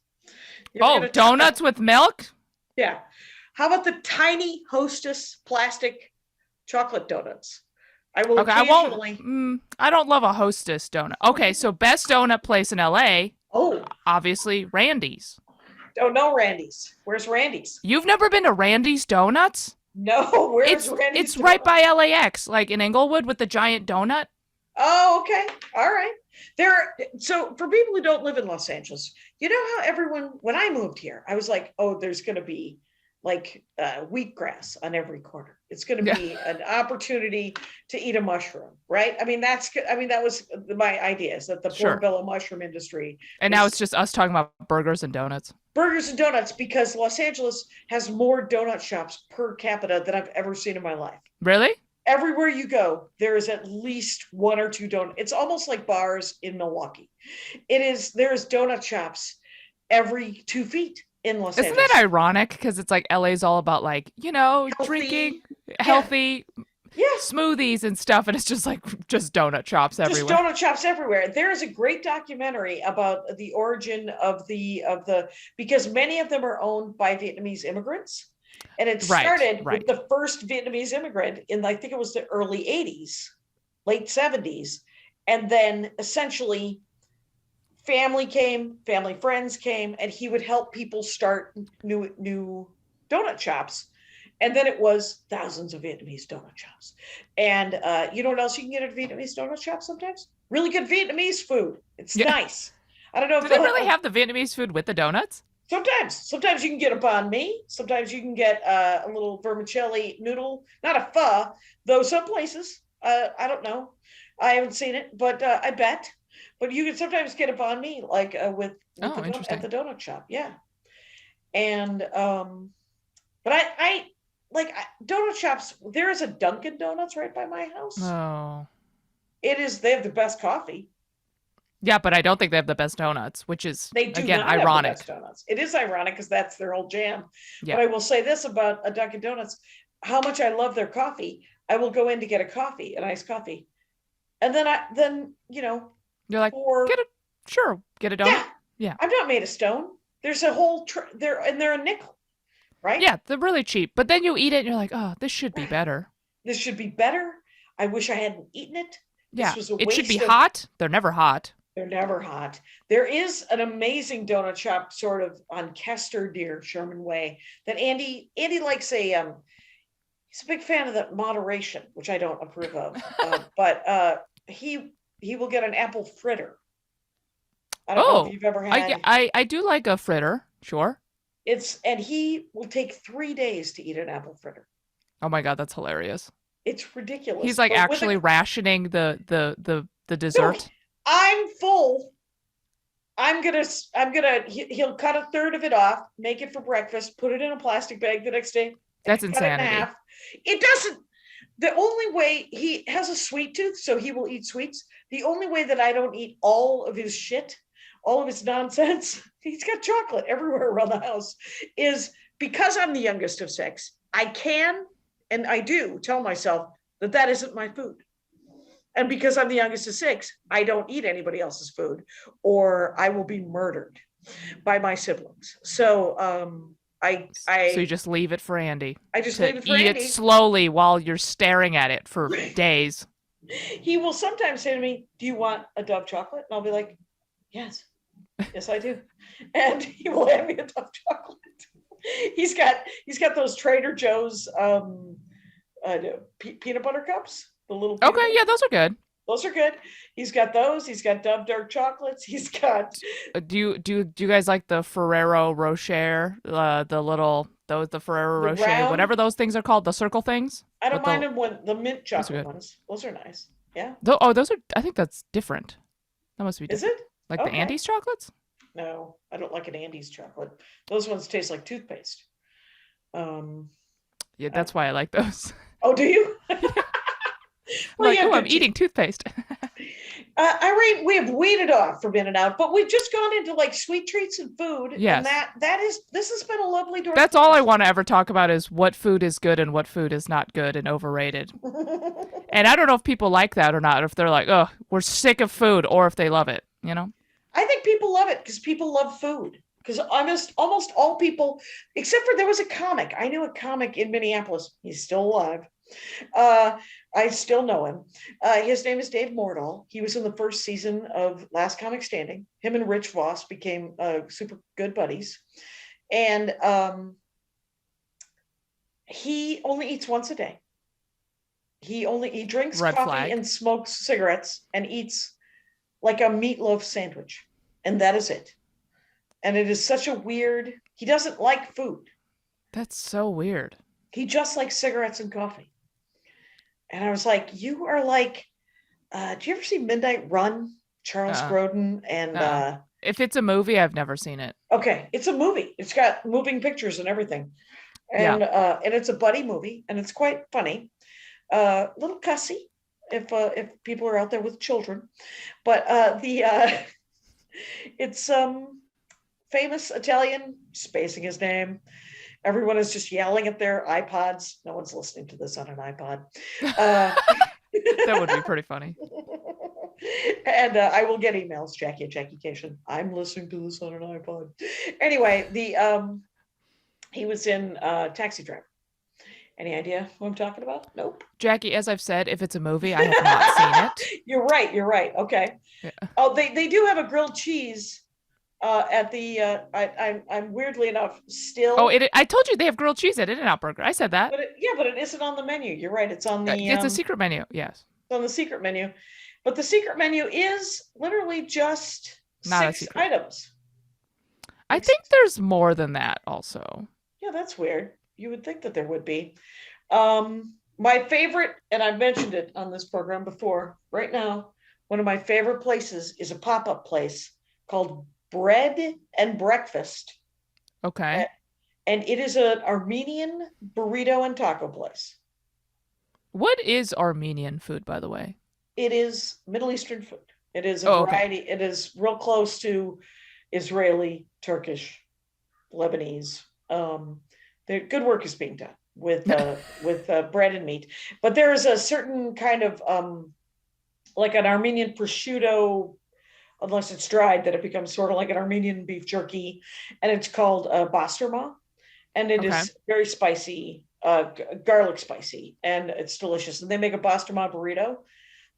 Donuts with milk? Yeah. How about the tiny Hostess plastic chocolate donuts? I will occasionally. I don't love a Hostess donut. Okay, so best donut place in LA. Oh, obviously Randy's. Don't know Randy's. Where's Randy's? You've never been to Randy's Donuts? No, where's Randy's? It's right by LAX, like in Inglewood with the giant donut. Oh, okay. All right. So for people who don't live in Los Angeles, you know how when I moved here, I was like, oh, there's going to be like wheatgrass on every corner. It's going to be an opportunity to eat a mushroom, right? I mean, that was my idea, is that the Portobello mushroom industry. And now it's just us talking about burgers and donuts. Burgers and donuts, because Los Angeles has more donut shops per capita than I've ever seen in my life. Really? Everywhere you go, there is at least one or two donuts. It's almost like bars in Milwaukee. There's donut shops every 2 feet in Los Angeles. Isn't that ironic? Because it's like LA's all about like, healthy, drinking healthy smoothies and stuff. And it's just like donut shops everywhere. Just donut shops everywhere. There is a great documentary about the origin of because many of them are owned by Vietnamese immigrants. And it started with the first Vietnamese immigrant in, I think it was the early 80s, late 70s. And then essentially family friends came, and he would help people start new donut shops. And then it was thousands of Vietnamese donut shops. And you know what else you can get at a Vietnamese donut shop sometimes? Really good Vietnamese food. It's nice. I don't know if Do they really have the Vietnamese food with the donuts? Sometimes you can get a banh mi. Sometimes you can get a little vermicelli noodle, not a pho, though some places, I don't know. I haven't seen it, but I bet. But you can sometimes get a banh mi like with at the donut shop. Yeah. And but I like donut shops. There is a Dunkin' Donuts right by my house. Oh. They have the best coffee. Yeah, but I don't think they have the best donuts, which is, they do again, not ironic. Have the best donuts. It is ironic because that's their whole jam. Yeah. But I will say this about a Dunkin' Donuts, how much I love their coffee. I will go in to get a coffee, an iced coffee. And then you know, you're like, get a donut. Yeah. I'm not made of stone. There's a whole, they're a nickel, right? Yeah, they're really cheap. But then you eat it and you're like, oh, this should be better. This should be better. I wish I hadn't eaten it. Yeah, it should be hot. They're never hot. They're never hot. There is an amazing donut shop sort of on Kester Deer, Sherman Way, that Andy likes he's a big fan of the moderation, which I don't approve of. But he will get an apple fritter. I don't know if you've ever had. I do like a fritter, sure. And he will take 3 days to eat an apple fritter. Oh my God, that's hilarious. It's ridiculous. He's like actually rationing the dessert. No, I'm full. He'll cut a third of it off, make it for breakfast, put it in a plastic bag the next day. That's insanity. It doesn't. The only way, he has a sweet tooth, so he will eat sweets. The only way that I don't eat all of his shit, all of his nonsense, he's got chocolate everywhere around the house, is because I'm the youngest of 6. I can, and I do tell myself that isn't my food. And because I'm the youngest of 6, I don't eat anybody else's food, or I will be murdered by my siblings. So so you just leave it for Andy. I just leave it for Andy. Eat it slowly while you're staring at it for days. He will sometimes say to me, "Do you want a Dove chocolate?" And I'll be like, "Yes, yes, I do." And he will hand me a Dove chocolate. He's got those Trader Joe's peanut butter cups. The little yeah, those are good. Those are good. He's got those. He's got Dove dark chocolates. He's got. Do you guys like the Ferrero Rocher? The Ferrero Rocher, round? Whatever those things are called, the circle things. I don't mind them when the mint chocolate ones. Those are nice. Yeah. Those are. I think that's different. That must be different. Is it? Like the Andes chocolates? No, I don't like an Andes chocolate. Those ones taste like toothpaste. Yeah, that's why I like those. Oh, do you? Well, I'm eating toothpaste. Irene, we have weeded off from In-N-Out, but we've just gone into like sweet treats and food. Yes. And this has been a lovely door. That's all I want to ever talk about is what food is good and what food is not good and overrated. And I don't know if people like that or not, or if they're like, oh, we're sick of food, or if they love it, you know? I think people love it because people love food. Because almost all people, except for there was a comic. I knew a comic in Minneapolis. He's still alive. I still know him. His name is Dave Mordahl. He was in the first season of Last Comic Standing. Him and Rich Voss became super good buddies. And he only eats once a day. He drinks coffee and smokes cigarettes and eats like a meatloaf sandwich. And that is it. And it is such a weird, he doesn't like food. That's so weird. He just likes cigarettes and coffee. And I was like, you are like, do you ever see Midnight Run? Charles Grodin and... If it's a movie, I've never seen it. Okay, it's a movie. It's got moving pictures and everything. And and it's a buddy movie, and it's quite funny. Little cussy, if people are out there with children. But it's famous Italian, spacing his name. Everyone is just yelling at their iPods. No one's listening to this on an iPod. That would be pretty funny. And I will get emails, Jackie at Jackie Cation. I'm listening to this on an iPod. Anyway, he was in Taxi Driver. Any idea who I'm talking about? Nope. Jackie, as I've said, if it's a movie, I have not seen it. You're right. You're right. Okay. Yeah. Oh, they do have a grilled cheese at the. I'm weirdly enough still. Oh, I told you they have grilled cheese at In-N-Out Burger. I said that. But it isn't on the menu. You're right. It's on the. It's a secret menu. Yes. It's on the secret menu, but the secret menu is literally just Not a 6 secret. items. I think there's more than that also. Yeah, that's weird. You would think that there would be. My favorite, and I've mentioned it on this program before, right now, one of my favorite places is a pop-up place called Bread and Breakfast. Okay. And it is an Armenian burrito and taco place. What is Armenian food, by the way? It is Middle Eastern food. It is a variety. Okay. It is real close to Israeli, Turkish, Lebanese. Good work is being done with bread and meat, but there is a certain kind of like an Armenian prosciutto, unless it's dried, that it becomes sort of like an Armenian beef jerky, and it's called basturma, and it is very spicy, garlic spicy, and it's delicious. And they make a basturma burrito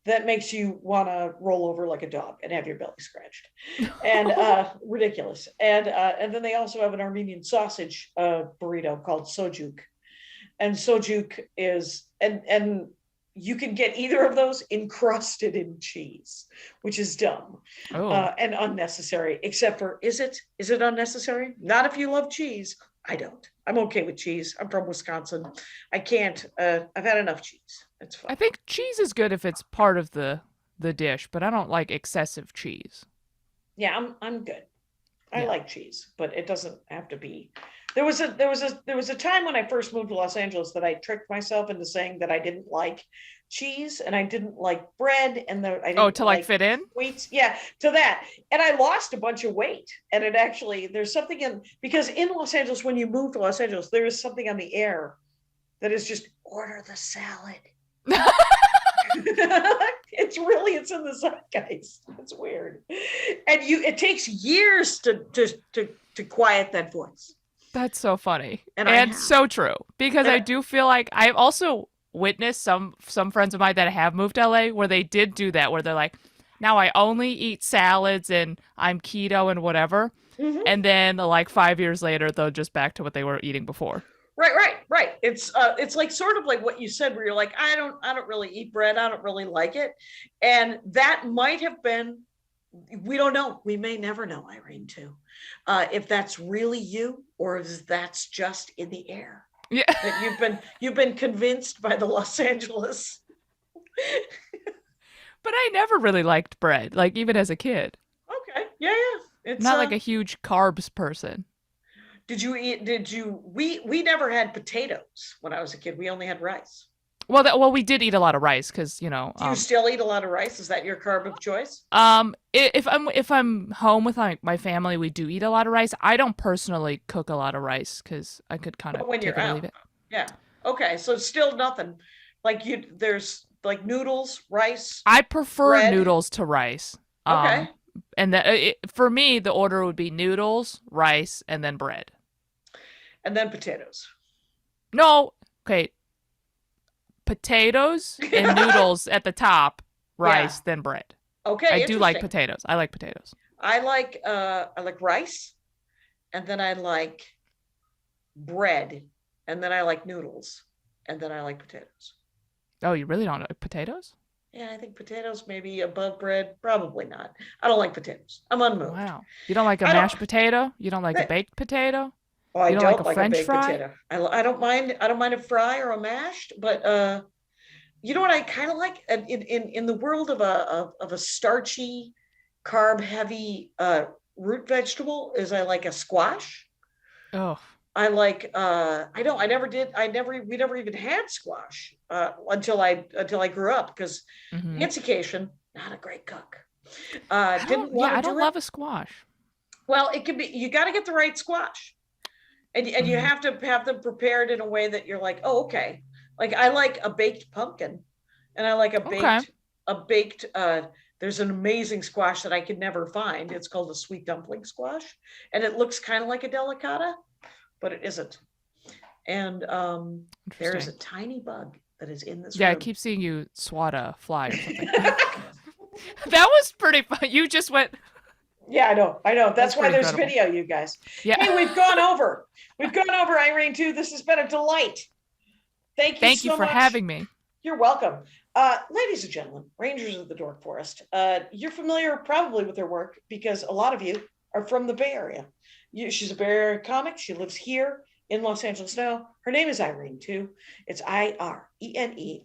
that makes you want to roll over like a dog and have your belly scratched, and ridiculous. And then they also have an Armenian sausage burrito called sojuk, and sojuk is and you can get either of those encrusted in cheese, which is dumb and unnecessary. Except for is it unnecessary? Not if you love cheese. I don't. I'm okay with cheese. I'm from Wisconsin. I can't. I've had enough cheese. It's fine. I think cheese is good if it's part of the dish, but I don't like excessive cheese. Yeah, I'm good. I like cheese, but it doesn't have to be. There was a time when I first moved to Los Angeles that I tricked myself into saying that I didn't like cheese and I didn't like bread and I didn't to like fit in sweets. Yeah, to that. And I lost a bunch of weight. And it actually, there's something because in Los Angeles, when you move to Los Angeles, there is something on the air that is just order the salad. It's in the zeitgeist. It's weird. And it takes years to quiet that voice. That's so funny and so true, because I do feel like I've also witnessed some friends of mine that have moved to LA where they did do that, where they're like, now I only eat salads and I'm keto and whatever. Mm-hmm. And then like 5 years later, they'll just back to what they were eating before. Right. It's like sort of like what you said, where you're like, I don't really eat bread. I don't really like it. And that might have been, we don't know. We may never know, Irene, too. If that's really you, or if that's just in the air. Yeah. That you've been convinced by the Los Angeles. But I never really liked bread, like even as a kid. Okay. Yeah. It's not like a huge carbs person. We never had potatoes when I was a kid. We only had rice. Well, we did eat a lot of rice because, you know. Do you still eat a lot of rice? Is that your carb of choice? If I'm home with my family, we do eat a lot of rice. I don't personally cook a lot of rice because I could kind of take it or leave it. Yeah. Okay. So still nothing. Like there's like noodles, rice. I prefer bread. Noodles to rice. Okay. And for me, the order would be noodles, rice, and then bread. And then potatoes. No. Okay. Potatoes and noodles at the top, rice, then bread. Okay. I do like potatoes. I like potatoes. I like rice, and then I like bread, and then I like noodles, and then I like potatoes. Oh, you really don't like potatoes? Yeah, I think potatoes maybe above bread. Probably not. I don't like potatoes. I'm unmoved. Wow. You don't like a mashed potato? You don't like a baked potato? Oh, I don't like a baked potato. I don't mind a fry or a mashed, but you know what I kind of like in the world of a starchy, carb heavy root vegetable is I like a squash. Oh. I like we never even had squash until I grew up, because Nancy Cation, not a great cook. I don't love a squash. Well, it can be, you got to get the right squash. And you have to have them prepared in a way that you're like, oh, okay. Like I like a baked pumpkin, and I like a baked, there's an amazing squash that I could never find. It's called a sweet dumpling squash, and it looks kind of like a delicata, but it isn't. And there is a Interesting. tiny bug that is in this Yeah, I room. keep seeing you swat a fly or something. That was pretty fun. You just went. Yeah, I know. That's That's why pretty there's incredible. video, you guys. Yeah. Hey, we've gone over Irene too. This has been a delight. Thank you Thank so you for much. having me. You're welcome. Ladies and gentlemen, Rangers of the Dork Forest, you're familiar probably with their work because a lot of you are from the Bay Area. She's a Bay Area comic. She lives here in Los Angeles now. Her name is Irene too. It's IRENE_TU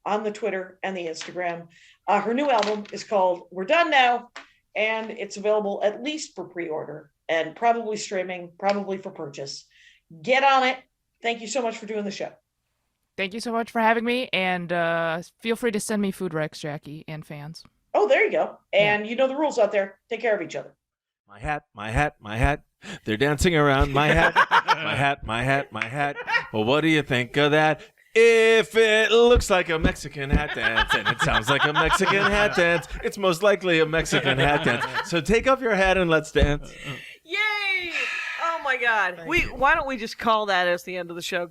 on the Twitter and the Instagram. Her new album is called We're Done Now, and it's available at least for pre-order and probably streaming, probably for purchase. Get on it. Thank you so much for doing the show. Thank you so much for having me, and feel free to send me food recs, Jackie, and fans. Oh, there you go. And you know the rules out there. Take care of each other. My hat, my hat, my hat. They're dancing around my hat. My hat, my hat, my hat. Well, what do you think of that? If it looks like a Mexican hat dance and it sounds like a Mexican hat dance, it's most likely a Mexican hat dance. So take off your hat and let's dance. Yay! Oh my God. Why don't we just call that as the end of the show?